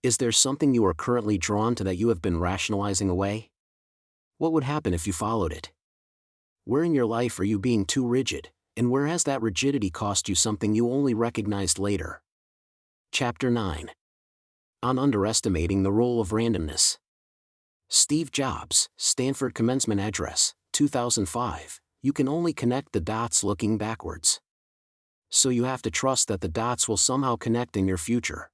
Is there something you are currently drawn to that you have been rationalizing away? What would happen if you followed it? Where in your life are you being too rigid, and where has that rigidity cost you something you only recognized later? Chapter 9. On underestimating the role of randomness. Steve Jobs, Stanford Commencement Address, 2005. You can only connect the dots looking backwards. So you have to trust that the dots will somehow connect in your future.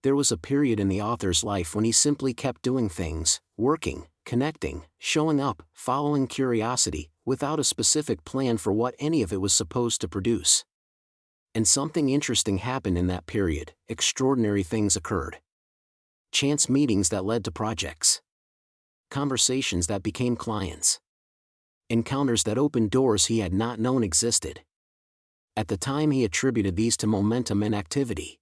There was a period in the author's life when he simply kept doing things, working, connecting, showing up, following curiosity, without a specific plan for what any of it was supposed to produce. And something interesting happened in that period. Extraordinary things occurred. Chance meetings that led to projects. Conversations that became clients. Encounters that opened doors he had not known existed. At the time he attributed these to momentum and activity.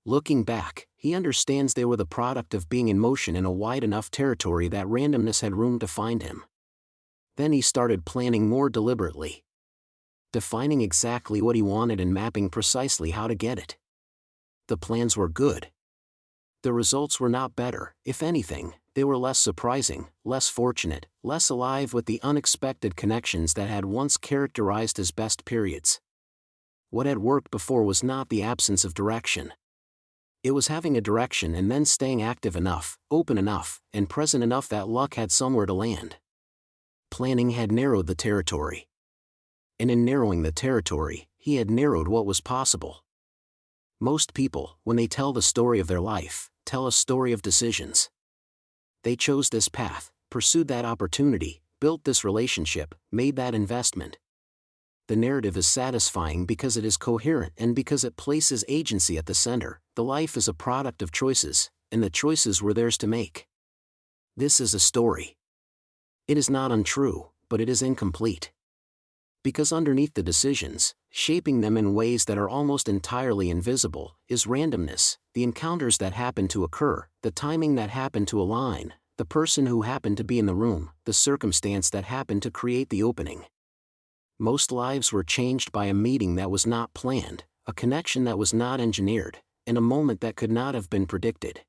Looking back, he understands they were the product of being in motion in a wide enough territory that randomness had room to find him. Then he started planning more deliberately. Defining exactly what he wanted and mapping precisely how to get it. The plans were good. The results were not better, if anything, they were less surprising, less fortunate, less alive with the unexpected connections that had once characterized his best periods. What had worked before was not the absence of direction. It was having a direction and then staying active enough, open enough, and present enough that luck had somewhere to land. Planning had narrowed the territory. And in narrowing the territory, he had narrowed what was possible. Most people, when they tell the story of their life, tell a story of decisions. They chose this path, pursued that opportunity, built this relationship, made that investment. the narrative is satisfying because it is coherent and because it places agency at the center. The life is a product of choices, and the choices were theirs to make. This is a story. It is not untrue, but it is incomplete. Because underneath the decisions, shaping them in ways that are almost entirely invisible, is randomness, the encounters that happen to occur, the timing that happened to align, the person who happened to be in the room, the circumstance that happened to create the opening. Most lives were changed by a meeting that was not planned, a connection that was not engineered, and a moment that could not have been predicted.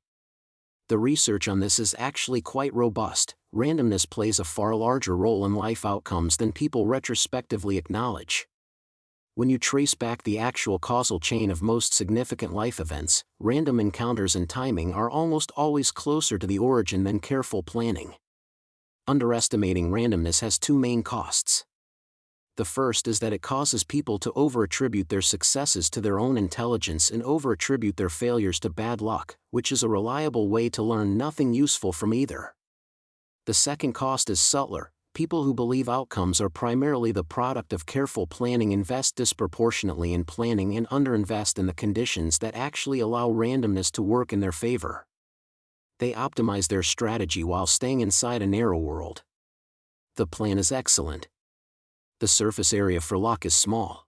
The research on this is actually quite robust. Randomness plays a far larger role in life outcomes than people retrospectively acknowledge. When you trace back the actual causal chain of most significant life events, random encounters and timing are almost always closer to the origin than careful planning. Underestimating randomness has two main costs. The first is that it causes people to over-attribute their successes to their own intelligence and over-attribute their failures to bad luck, which is a reliable way to learn nothing useful from either. The second cost is subtler. People who believe outcomes are primarily the product of careful planning invest disproportionately in planning and underinvest in the conditions that actually allow randomness to work in their favor. They optimize their strategy while staying inside a narrow world. The plan is excellent. The surface area for luck is small.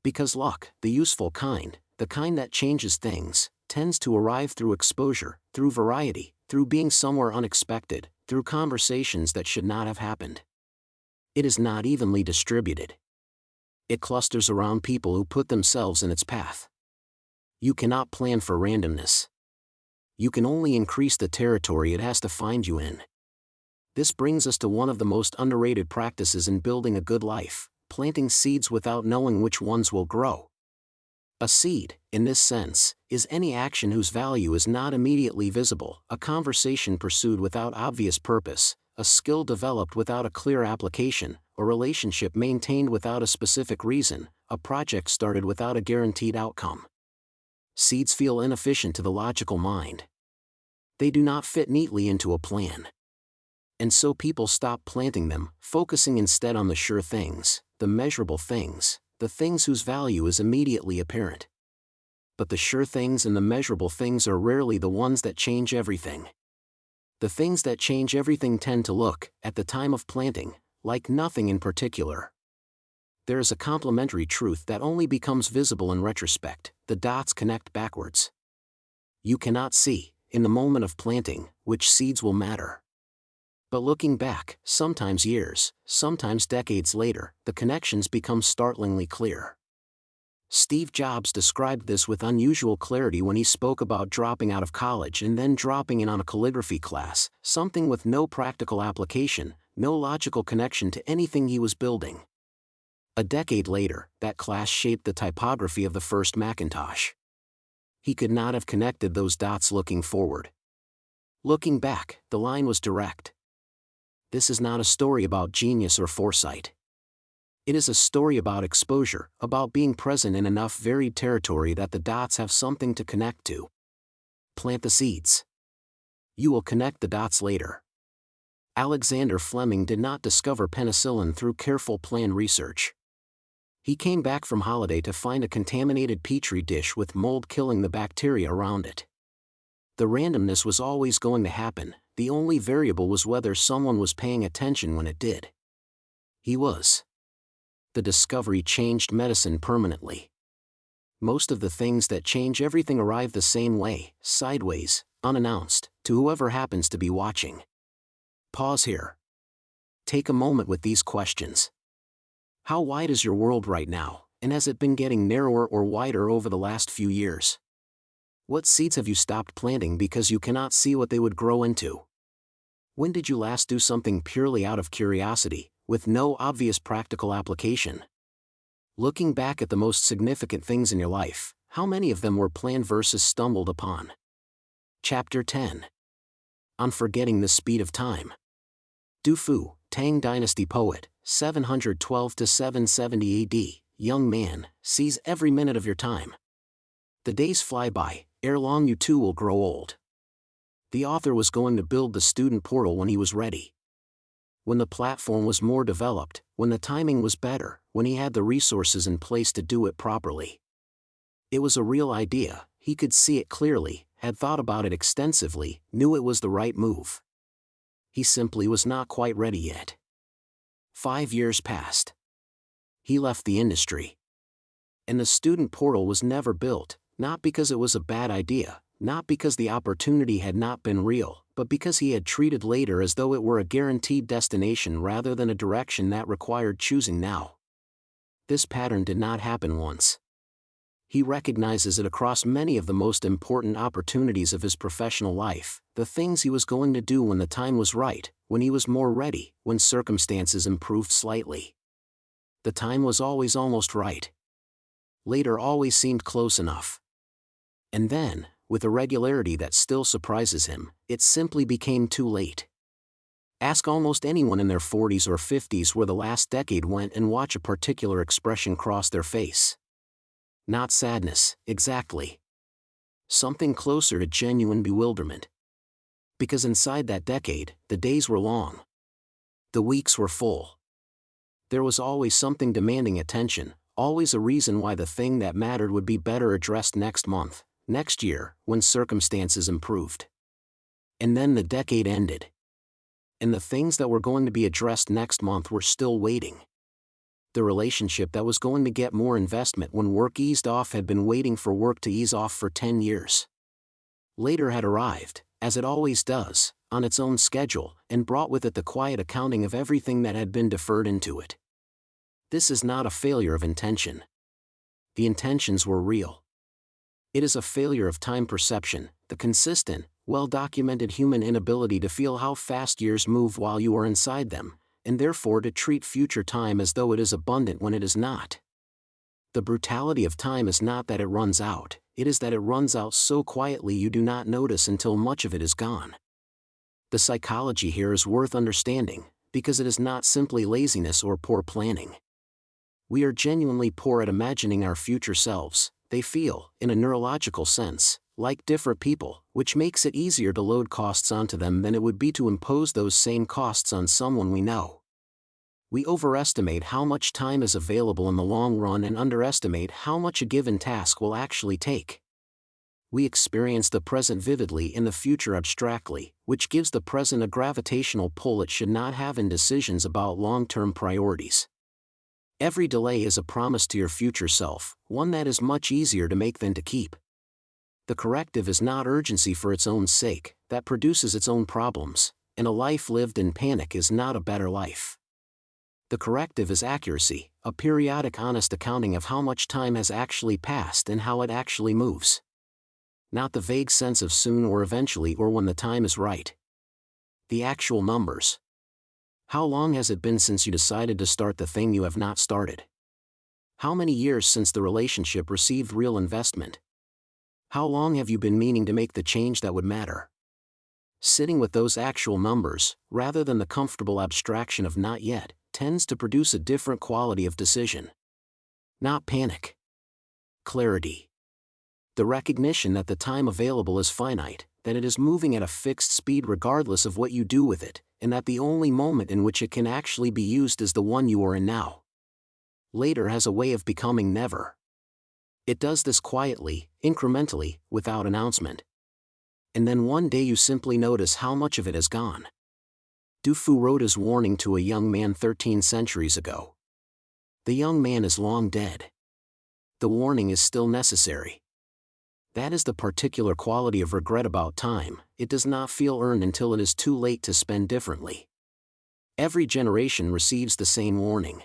Because luck, the useful kind, the kind that changes things, tends to arrive through exposure, through variety, through being somewhere unexpected, through conversations that should not have happened. It is not evenly distributed. It clusters around people who put themselves in its path. You cannot plan for randomness. You can only increase the territory it has to find you in. This brings us to one of the most underrated practices in building a good life: planting seeds without knowing which ones will grow. A seed, in this sense, is any action whose value is not immediately visible, a conversation pursued without obvious purpose, a skill developed without a clear application, a relationship maintained without a specific reason, a project started without a guaranteed outcome. Seeds feel inefficient to the logical mind. They do not fit neatly into a plan. And so people stop planting them, focusing instead on the sure things, the measurable things, the things whose value is immediately apparent. But the sure things and the measurable things are rarely the ones that change everything. The things that change everything tend to look, at the time of planting, like nothing in particular. There is a complementary truth that only becomes visible in retrospect: the dots connect backwards. You cannot see, in the moment of planting, which seeds will matter. But looking back, sometimes years, sometimes decades later, the connections become startlingly clear. Steve Jobs described this with unusual clarity when he spoke about dropping out of college and then dropping in on a calligraphy class, something with no practical application, no logical connection to anything he was building. A decade later, that class shaped the typography of the first Macintosh. He could not have connected those dots looking forward. Looking back, the line was direct. This is not a story about genius or foresight. It is a story about exposure, about being present in enough varied territory that the dots have something to connect to. Plant the seeds. You will connect the dots later. Alexander Fleming did not discover penicillin through careful planned research. He came back from holiday to find a contaminated petri dish with mold killing the bacteria around it. The randomness was always going to happen. The only variable was whether someone was paying attention when it did. He was. The discovery changed medicine permanently. Most of the things that change everything arrive the same way, sideways, unannounced, to whoever happens to be watching. Pause here. Take a moment with these questions. How wide is your world right now, and has it been getting narrower or wider over the last few years? What seeds have you stopped planting because you cannot see what they would grow into? When did you last do something purely out of curiosity, with no obvious practical application? Looking back at the most significant things in your life, how many of them were planned versus stumbled upon? Chapter 10. On Forgetting the Speed of Time. Du Fu, Tang Dynasty poet, 712–770 AD, young man, seize every minute of your time. The days fly by, ere long you too will grow old. The author was going to build the student portal when he was ready. when the platform was more developed, when the timing was better, when he had the resources in place to do it properly. It was a real idea, he could see it clearly, had thought about it extensively, knew it was the right move. He simply was not quite ready yet. 5 years passed. He left the industry. And the student portal was never built, not because it was a bad idea, not because the opportunity had not been real, but because he had treated later as though it were a guaranteed destination rather than a direction that required choosing now. This pattern did not happen once. He recognizes it across many of the most important opportunities of his professional life, the things he was going to do when the time was right, when he was more ready, when circumstances improved slightly. The time was always almost right. Later always seemed close enough. And then, with a regularity that still surprises him, it simply became too late. Ask almost anyone in their 40s or 50s where the last decade went and watch a particular expression cross their face. Not sadness, exactly. Something closer to genuine bewilderment. Because inside that decade, the days were long. The weeks were full. There was always something demanding attention, always a reason why the thing that mattered would be better addressed next month, next year, when circumstances improved. And then the decade ended. And the things that were going to be addressed next month were still waiting. The relationship that was going to get more investment when work eased off had been waiting for work to ease off for 10 years. Later had arrived, as it always does, on its own schedule, and brought with it the quiet accounting of everything that had been deferred into it. This is not a failure of intention. The intentions were real. It is a failure of time perception, the consistent, well-documented human inability to feel how fast years move while you are inside them, and therefore to treat future time as though it is abundant when it is not. The brutality of time is not that it runs out, it is that it runs out so quietly you do not notice until much of it is gone. The psychology here is worth understanding, because it is not simply laziness or poor planning. We are genuinely poor at imagining our future selves. They feel, in a neurological sense, like different people, which makes it easier to load costs onto them than it would be to impose those same costs on someone we know. We overestimate how much time is available in the long run and underestimate how much a given task will actually take. We experience the present vividly and the future abstractly, which gives the present a gravitational pull it should not have in decisions about long-term priorities. Every delay is a promise to your future self, one that is much easier to make than to keep. The corrective is not urgency for its own sake, that produces its own problems, and a life lived in panic is not a better life. The corrective is accuracy, a periodic honest accounting of how much time has actually passed and how it actually moves. Not the vague sense of soon or eventually or when the time is right. The actual numbers. How long has it been since you decided to start the thing you have not started? How many years since the relationship received real investment? How long have you been meaning to make the change that would matter? Sitting with those actual numbers, rather than the comfortable abstraction of not yet, tends to produce a different quality of decision. Not panic. Clarity. The recognition that the time available is finite, that it is moving at a fixed speed regardless of what you do with it, and that the only moment in which it can actually be used is the one you are in now. Later has a way of becoming never. It does this quietly, incrementally, without announcement. And then one day you simply notice how much of it has gone. Du Fu wrote his warning to a young man 13 centuries ago. The young man is long dead. The warning is still necessary. That is the particular quality of regret about time, it does not feel earned until it is too late to spend differently. Every generation receives the same warning.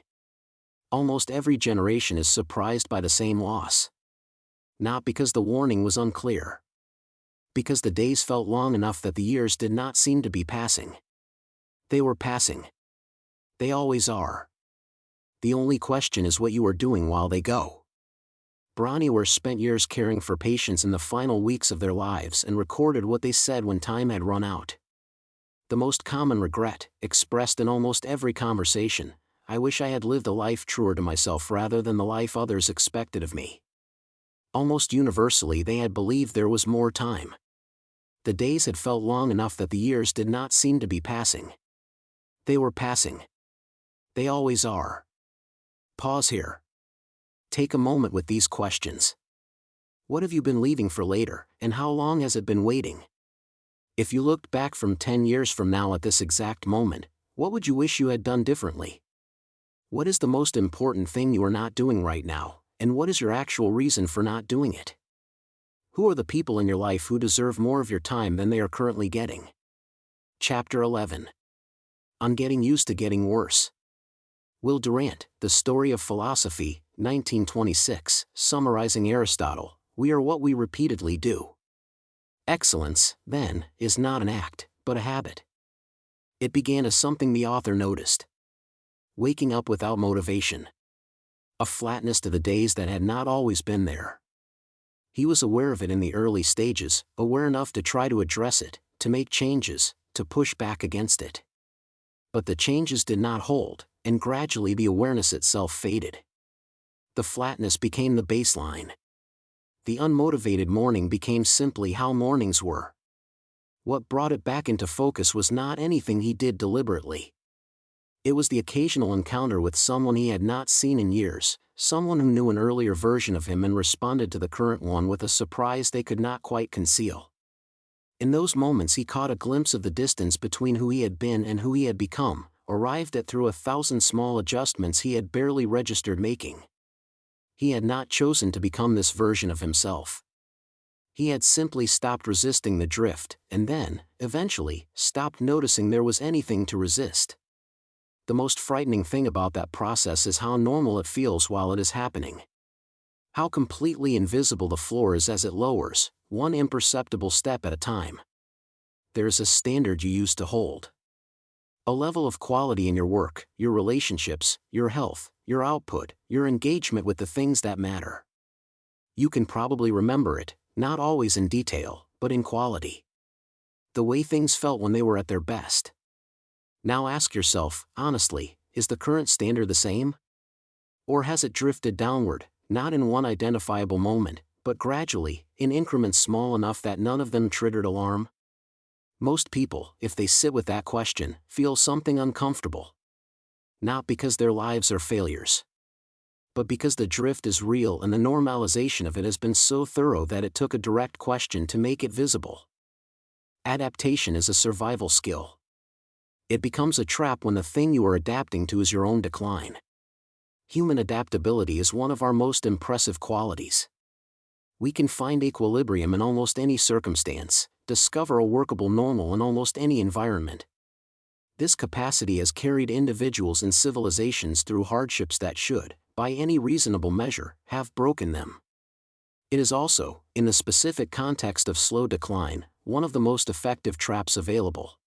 Almost every generation is surprised by the same loss. Not because the warning was unclear. Because the days felt long enough that the years did not seem to be passing. They were passing. They always are. The only question is what you are doing while they go. Bronnier spent years caring for patients in the final weeks of their lives and recorded what they said when time had run out. The most common regret, expressed in almost every conversation: I wish I had lived a life truer to myself rather than the life others expected of me. Almost universally they had believed there was more time. The days had felt long enough that the years did not seem to be passing. They were passing. They always are. Pause here. Take a moment with these questions. What have you been leaving for later, and how long has it been waiting? If you looked back from 10 years from now at this exact moment, what would you wish you had done differently? What is the most important thing you are not doing right now, and what is your actual reason for not doing it? Who are the people in your life who deserve more of your time than they are currently getting? Chapter 11. On Getting Used to Getting Worse. Will Durant, The Story of Philosophy, 1926, summarizing Aristotle, we are what we repeatedly do. Excellence, then, is not an act, but a habit. It began as something the author noticed. Waking up without motivation. A flatness to the days that had not always been there. He was aware of it in the early stages, aware enough to try to address it, to make changes, to push back against it. But the changes did not hold, and gradually the awareness itself faded. The flatness became the baseline. The unmotivated morning became simply how mornings were. What brought it back into focus was not anything he did deliberately. It was the occasional encounter with someone he had not seen in years, someone who knew an earlier version of him and responded to the current one with a surprise they could not quite conceal. In those moments he caught a glimpse of the distance between who he had been and who he had become, arrived at through 1,000 small adjustments he had barely registered making. He had not chosen to become this version of himself. He had simply stopped resisting the drift, and then, eventually, stopped noticing there was anything to resist. The most frightening thing about that process is how normal it feels while it is happening. How completely invisible the floor is as it lowers, one imperceptible step at a time. There is a standard you used to hold. A level of quality in your work, your relationships, your health, your output, your engagement with the things that matter. You can probably remember it, not always in detail, but in quality. The way things felt when they were at their best. Now ask yourself, honestly, is the current standard the same? Or has it drifted downward, not in one identifiable moment, but gradually, in increments small enough that none of them triggered alarm? Most people, if they sit with that question, feel something uncomfortable. Not because their lives are failures, but because the drift is real and the normalization of it has been so thorough that it took a direct question to make it visible. Adaptation is a survival skill. It becomes a trap when the thing you are adapting to is your own decline. Human adaptability is one of our most impressive qualities. We can find equilibrium in almost any circumstance, discover a workable normal in almost any environment. This capacity has carried individuals and civilizations through hardships that should, by any reasonable measure, have broken them. It is also, in the specific context of slow decline, one of the most effective traps available.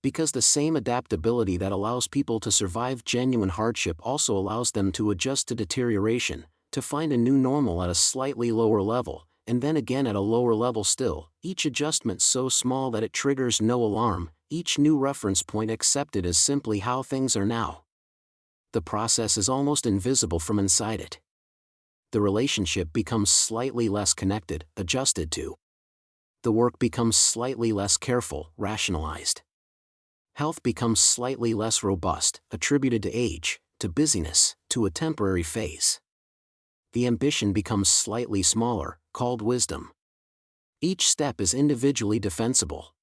Because the same adaptability that allows people to survive genuine hardship also allows them to adjust to deterioration, to find a new normal at a slightly lower level, and then again at a lower level still, each adjustment so small that it triggers no alarm, each new reference point accepted as simply how things are now. The process is almost invisible from inside it. The relationship becomes slightly less connected, adjusted to. The work becomes slightly less careful, rationalized. Health becomes slightly less robust, attributed to age, to busyness, to a temporary phase. The ambition becomes slightly smaller, called wisdom. Each step is individually defensible.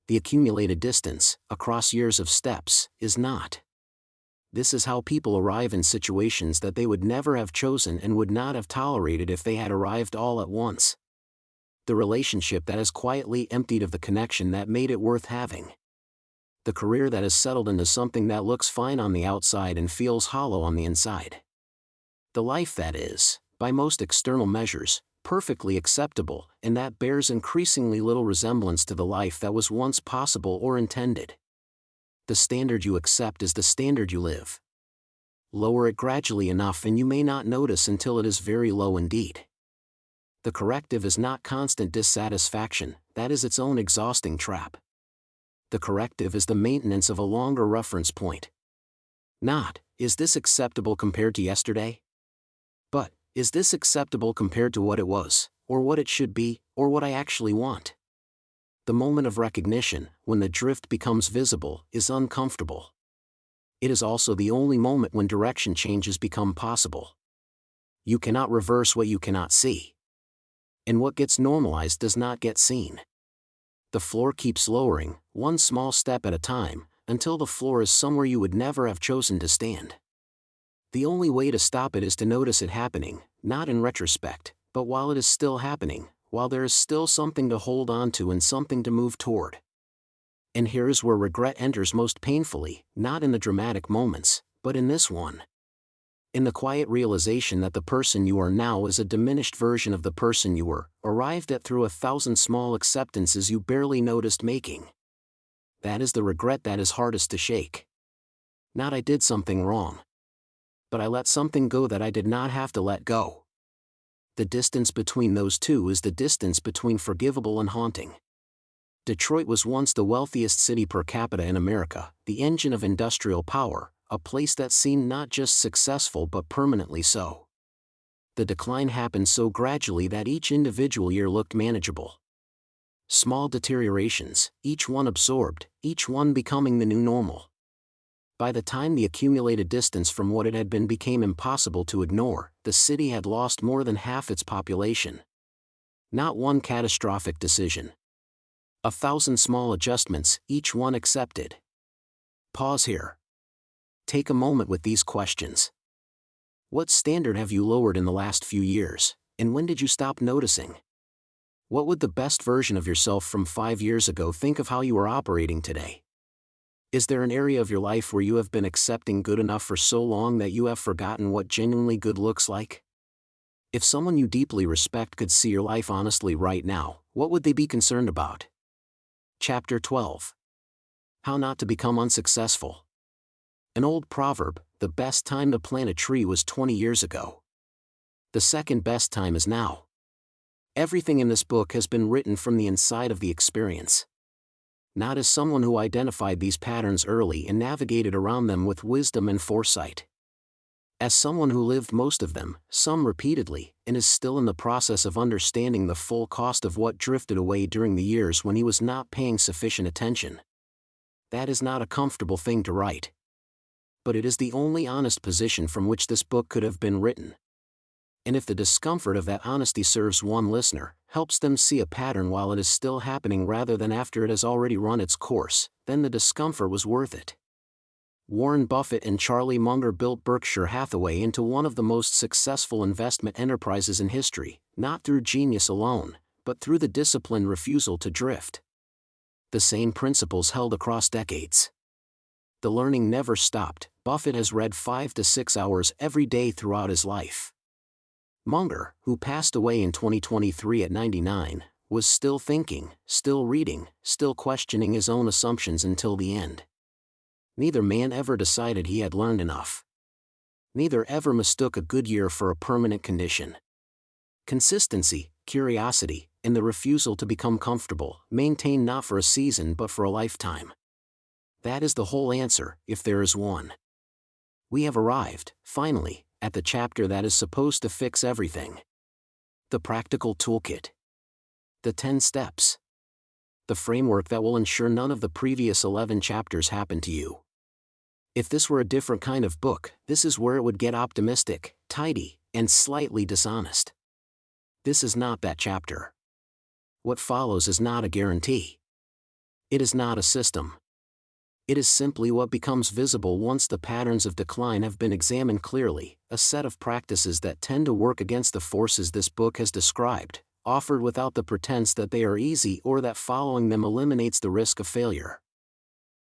The accumulated distance, across years of steps, is not. This is how people arrive in situations that they would never have chosen and would not have tolerated if they had arrived all at once. The relationship that is quietly emptied of the connection that made it worth having. The career that has settled into something that looks fine on the outside and feels hollow on the inside. The life that is, by most external measures, perfectly acceptable, and that bears increasingly little resemblance to the life that was once possible or intended. The standard you accept is the standard you live. Lower it gradually enough and you may not notice until it is very low indeed. The corrective is not constant dissatisfaction, that is its own exhausting trap. The corrective is the maintenance of a longer reference point. Not, is this acceptable compared to yesterday? But, is this acceptable compared to what it was, or what it should be, or what I actually want? the moment of recognition, when the drift becomes visible, is uncomfortable. It is also the only moment when direction changes become possible. You cannot reverse what you cannot see. And what gets normalized does not get seen. The floor keeps lowering, one small step at a time, until the floor is somewhere you would never have chosen to stand. The only way to stop it is to notice it happening, not in retrospect, but while it is still happening, while there is still something to hold on to and something to move toward. And here is where regret enters most painfully, not in the dramatic moments, but in this one. In the quiet realization that the person you are now is a diminished version of the person you were, arrived at through 1,000 small acceptances you barely noticed making. That is the regret that is hardest to shake. Not I did something wrong, but I let something go that I did not have to let go. The distance between those two is the distance between forgivable and haunting. Detroit was once the wealthiest city per capita in America, the engine of industrial power, a place that seemed not just successful but permanently so. The decline happened so gradually that each individual year looked manageable. Small deteriorations, each one absorbed, each one becoming the new normal. By the time the accumulated distance from what it had been became impossible to ignore, the city had lost more than half its population. Not one catastrophic decision. 1,000 small adjustments, each one accepted. Pause here. Take a moment with these questions. What standard have you lowered in the last few years, and when did you stop noticing? What would the best version of yourself from 5 years ago think of how you are operating today? Is there an area of your life where you have been accepting good enough for so long that you have forgotten what genuinely good looks like? If someone you deeply respect could see your life honestly right now, what would they be concerned about? Chapter 12. How not to become unsuccessful. An old proverb, the best time to plant a tree was 20 years ago. The second best time is now. Everything in this book has been written from the inside of the experience. Not as someone who identified these patterns early and navigated around them with wisdom and foresight. As someone who lived most of them, some repeatedly, and is still in the process of understanding the full cost of what drifted away during the years when he was not paying sufficient attention. That is not a comfortable thing to write. But it is the only honest position from which this book could have been written. And if the discomfort of that honesty serves one listener, helps them see a pattern while it is still happening rather than after it has already run its course, then the discomfort was worth it. Warren Buffett and Charlie Munger built Berkshire Hathaway into one of the most successful investment enterprises in history, not through genius alone, but through the disciplined refusal to drift. The same principles held across decades. The learning never stopped. Buffett has read 5 to 6 hours every day throughout his life. Munger, who passed away in 2023 at 99, was still thinking, still reading, still questioning his own assumptions until the end. Neither man ever decided he had learned enough. Neither ever mistook a good year for a permanent condition. Consistency, curiosity, and the refusal to become comfortable, maintained not for a season but for a lifetime. That is the whole answer, if there is one. We have arrived, finally, at the chapter that is supposed to fix everything. The practical toolkit. The 10 steps. The framework that will ensure none of the previous 11 chapters happen to you. If this were a different kind of book, this is where it would get optimistic, tidy, and slightly dishonest. This is not that chapter. What follows is not a guarantee. It is not a system. It is simply what becomes visible once the patterns of decline have been examined clearly, a set of practices that tend to work against the forces this book has described, offered without the pretense that they are easy or that following them eliminates the risk of failure.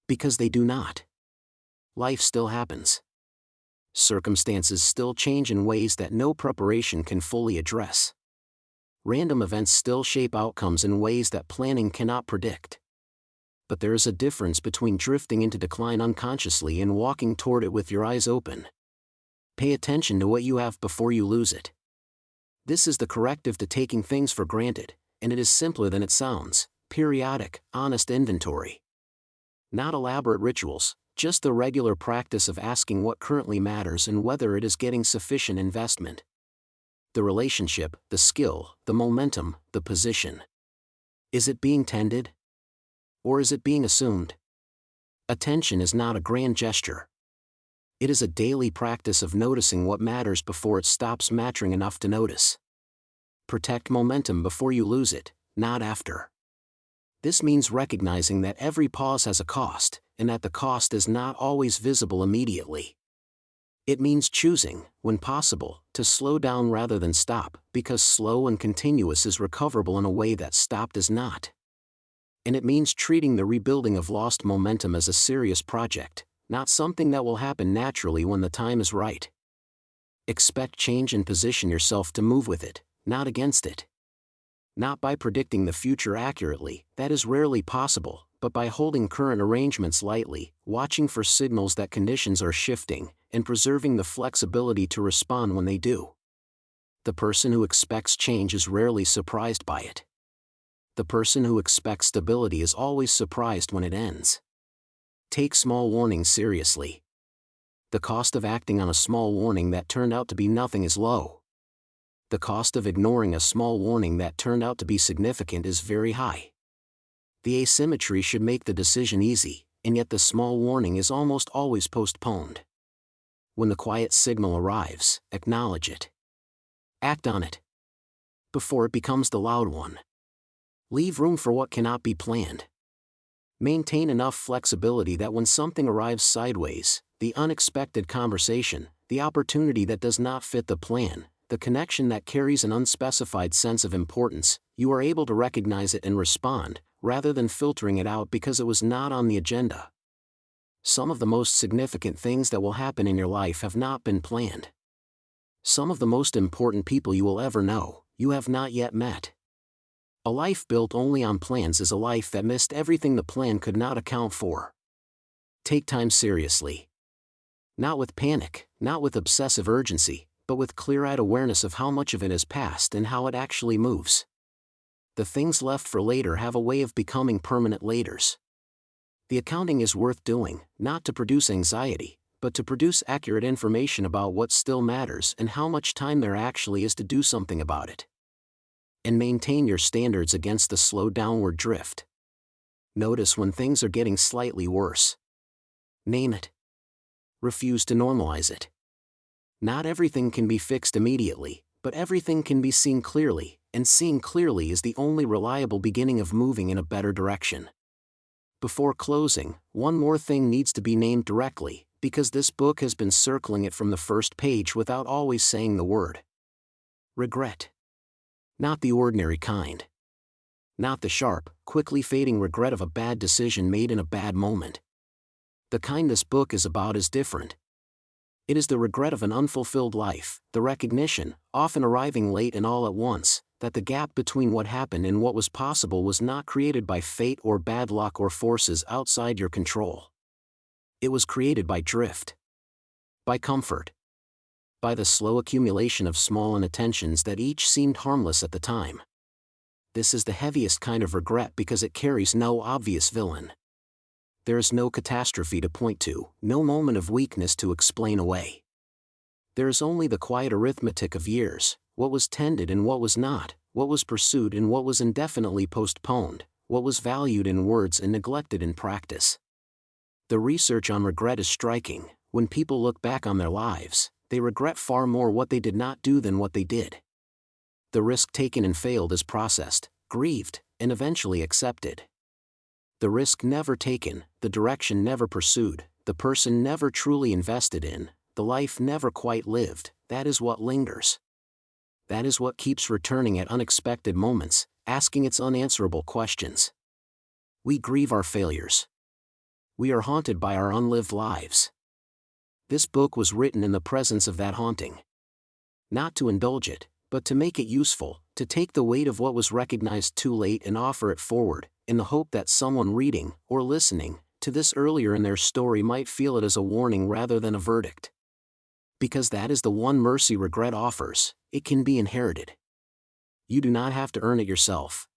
Because they do not. Life still happens. Circumstances still change in ways that no preparation can fully address. Random events still shape outcomes in ways that planning cannot predict. But there is a difference between drifting into decline unconsciously and walking toward it with your eyes open. Pay attention to what you have before you lose it. This is the corrective to taking things for granted, and it is simpler than it sounds: periodic, honest inventory. Not elaborate rituals, just the regular practice of asking what currently matters and whether it is getting sufficient investment. The relationship, the skill, the momentum, the position. Is it being tended? Or is it being assumed? Attention is not a grand gesture. It is a daily practice of noticing what matters before it stops mattering enough to notice. Protect momentum before you lose it, not after. This means recognizing that every pause has a cost, and that the cost is not always visible immediately. It means choosing, when possible, to slow down rather than stop, because slow and continuous is recoverable in a way that stopped is not. And it means treating the rebuilding of lost momentum as a serious project, not something that will happen naturally when the time is right. Expect change and position yourself to move with it, not against it. Not by predicting the future accurately, that is rarely possible, but by holding current arrangements lightly, watching for signals that conditions are shifting, and preserving the flexibility to respond when they do. The person who expects change is rarely surprised by it. The person who expects stability is always surprised when it ends. Take small warnings seriously. The cost of acting on a small warning that turned out to be nothing is low. The cost of ignoring a small warning that turned out to be significant is very high. The asymmetry should make the decision easy, and yet the small warning is almost always postponed. When the quiet signal arrives, acknowledge it. Act on it before it becomes the loud one. Leave room for what cannot be planned. Maintain enough flexibility that when something arrives sideways, the unexpected conversation, the opportunity that does not fit the plan, the connection that carries an unspecified sense of importance, you are able to recognize it and respond, rather than filtering it out because it was not on the agenda. Some of the most significant things that will happen in your life have not been planned. Some of the most important people you will ever know, you have not yet met. A life built only on plans is a life that missed everything the plan could not account for. Take time seriously. Not with panic, not with obsessive urgency, but with clear-eyed awareness of how much of it has passed and how it actually moves. The things left for later have a way of becoming permanent laters. The accounting is worth doing, not to produce anxiety, but to produce accurate information about what still matters and how much time there actually is to do something about it. And maintain your standards against the slow downward drift. Notice when things are getting slightly worse. Name it. Refuse to normalize it. Not everything can be fixed immediately, but everything can be seen clearly, and seeing clearly is the only reliable beginning of moving in a better direction. Before closing, one more thing needs to be named directly, because this book has been circling it from the first page without always saying the word. Regret. Not the ordinary kind. Not the sharp, quickly fading regret of a bad decision made in a bad moment. The kind this book is about is different. It is the regret of an unfulfilled life, the recognition, often arriving late and all at once, that the gap between what happened and what was possible was not created by fate or bad luck or forces outside your control. It was created by drift. By comfort. By the slow accumulation of small inattentions that each seemed harmless at the time. This is the heaviest kind of regret because it carries no obvious villain. There is no catastrophe to point to, no moment of weakness to explain away. There is only the quiet arithmetic of years, what was tended and what was not, what was pursued and what was indefinitely postponed, what was valued in words and neglected in practice. The research on regret is striking. When people look back on their lives, they regret far more what they did not do than what they did. The risk taken and failed is processed, grieved, and eventually accepted. The risk never taken, the direction never pursued, the person never truly invested in, the life never quite lived, that is what lingers. That is what keeps returning at unexpected moments, asking its unanswerable questions. We grieve our failures. We are haunted by our unlived lives. This book was written in the presence of that haunting. Not to indulge it, but to make it useful, to take the weight of what was recognized too late and offer it forward, in the hope that someone reading, or listening, to this earlier in their story might feel it as a warning rather than a verdict. Because that is the one mercy regret offers, it can be inherited. You do not have to earn it yourself.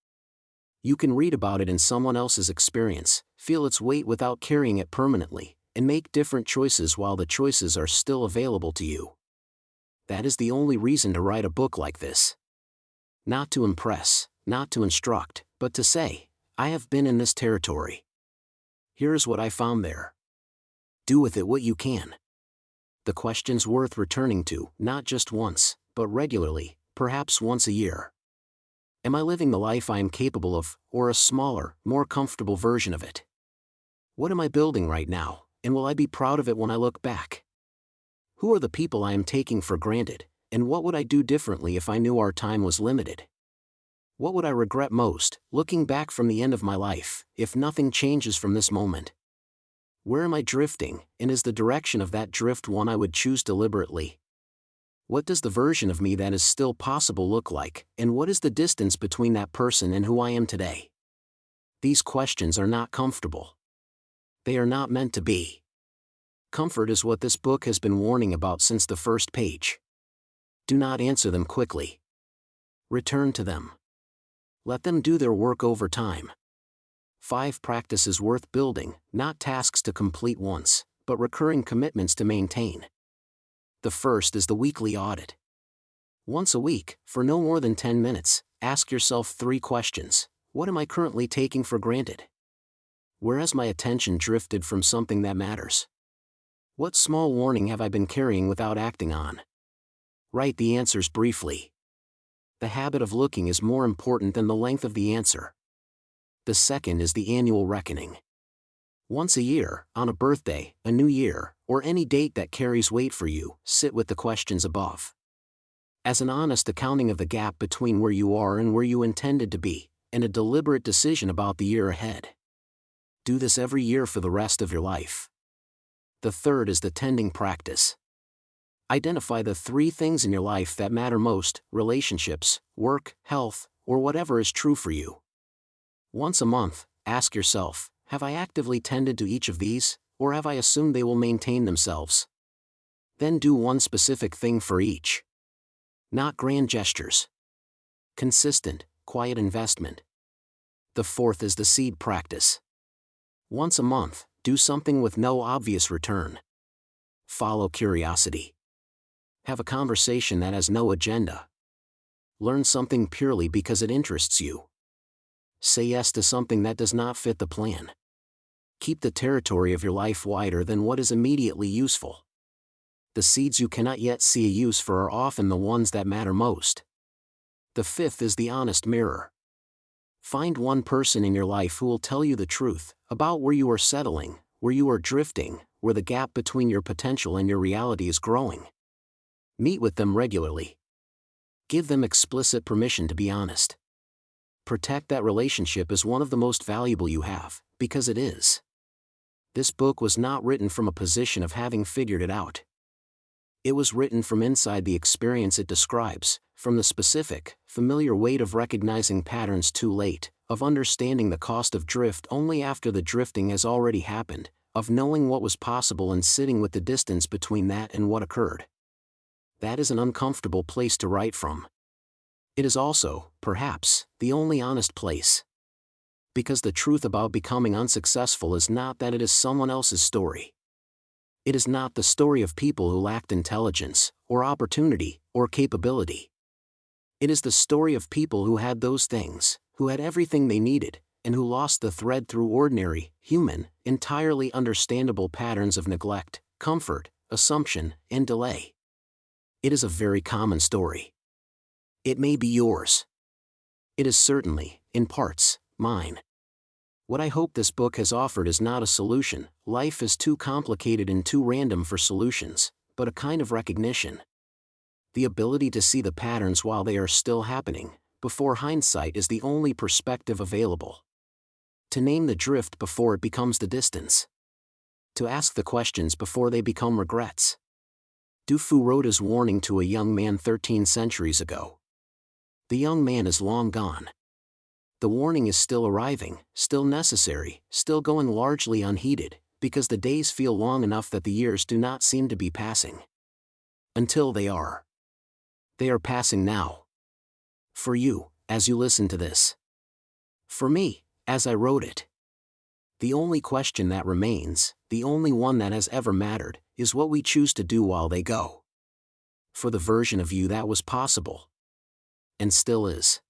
You can read about it in someone else's experience, feel its weight without carrying it permanently, and make different choices while the choices are still available to you. That is the only reason to write a book like this. Not to impress, not to instruct, but to say, I have been in this territory. Here's what I found there. Do with it what you can. The question's worth returning to, not just once, but regularly, perhaps once a year. Am I living the life I am capable of, or a smaller, more comfortable version of it? What am I building right now, and will I be proud of it when I look back? Who are the people I am taking for granted, and what would I do differently if I knew our time was limited? What would I regret most, looking back from the end of my life, if nothing changes from this moment? Where am I drifting, and is the direction of that drift one I would choose deliberately? What does the version of me that is still possible look like, and what is the distance between that person and who I am today? These questions are not comfortable. They are not meant to be. Comfort is what this book has been warning about since the first page. Do not answer them quickly. Return to them. Let them do their work over time. 5 practices worth building, not tasks to complete once, but recurring commitments to maintain. The first is the weekly audit. Once a week, for no more than 10 minutes, ask yourself 3 questions. What am I currently taking for granted? Where has my attention drifted from something that matters? What small warning have I been carrying without acting on? Write the answers briefly. The habit of looking is more important than the length of the answer. The second is the annual reckoning. Once a year, on a birthday, a new year, or any date that carries weight for you, sit with the questions above. As an honest accounting of the gap between where you are and where you intended to be, and a deliberate decision about the year ahead. Do this every year for the rest of your life. The third is the tending practice. Identify the 3 things in your life that matter most: relationships, work, health, or whatever is true for you. Once a month, ask yourself, have I actively tended to each of these, or have I assumed they will maintain themselves? Then do one specific thing for each. Not grand gestures. Consistent, quiet investment. The fourth is the seed practice. Once a month, do something with no obvious return. Follow curiosity. Have a conversation that has no agenda. Learn something purely because it interests you. Say yes to something that does not fit the plan. Keep the territory of your life wider than what is immediately useful. The seeds you cannot yet see a use for are often the ones that matter most. The fifth is the honest mirror. Find one person in your life who will tell you the truth about where you are settling, where you are drifting, where the gap between your potential and your reality is growing. Meet with them regularly. Give them explicit permission to be honest. Protect that relationship as one of the most valuable you have, because it is. This book was not written from a position of having figured it out. It was written from inside the experience it describes, from the specific, familiar weight of recognizing patterns too late, of understanding the cost of drift only after the drifting has already happened, of knowing what was possible and sitting with the distance between that and what occurred. That is an uncomfortable place to write from. It is also, perhaps, the only honest place. Because the truth about becoming unsuccessful is not that it is someone else's story. It is not the story of people who lacked intelligence, or opportunity, or capability. It is the story of people who had those things, who had everything they needed, and who lost the thread through ordinary, human, entirely understandable patterns of neglect, comfort, assumption, and delay. It is a very common story. It may be yours. It is certainly, in parts, mine. What I hope this book has offered is not a solution. Life is too complicated and too random for solutions, but a kind of recognition. The ability to see the patterns while they are still happening, before hindsight is the only perspective available. To name the drift before it becomes the distance. To ask the questions before they become regrets. Du Fu wrote his warning to a young man 13 centuries ago. The young man is long gone. The warning is still arriving, still necessary, still going largely unheeded, because the days feel long enough that the years do not seem to be passing. Until they are. They are passing now. For you, as you listen to this. For me, as I wrote it. The only question that remains, the only one that has ever mattered, is what we choose to do while they go. For the version of you that was possible. And still is.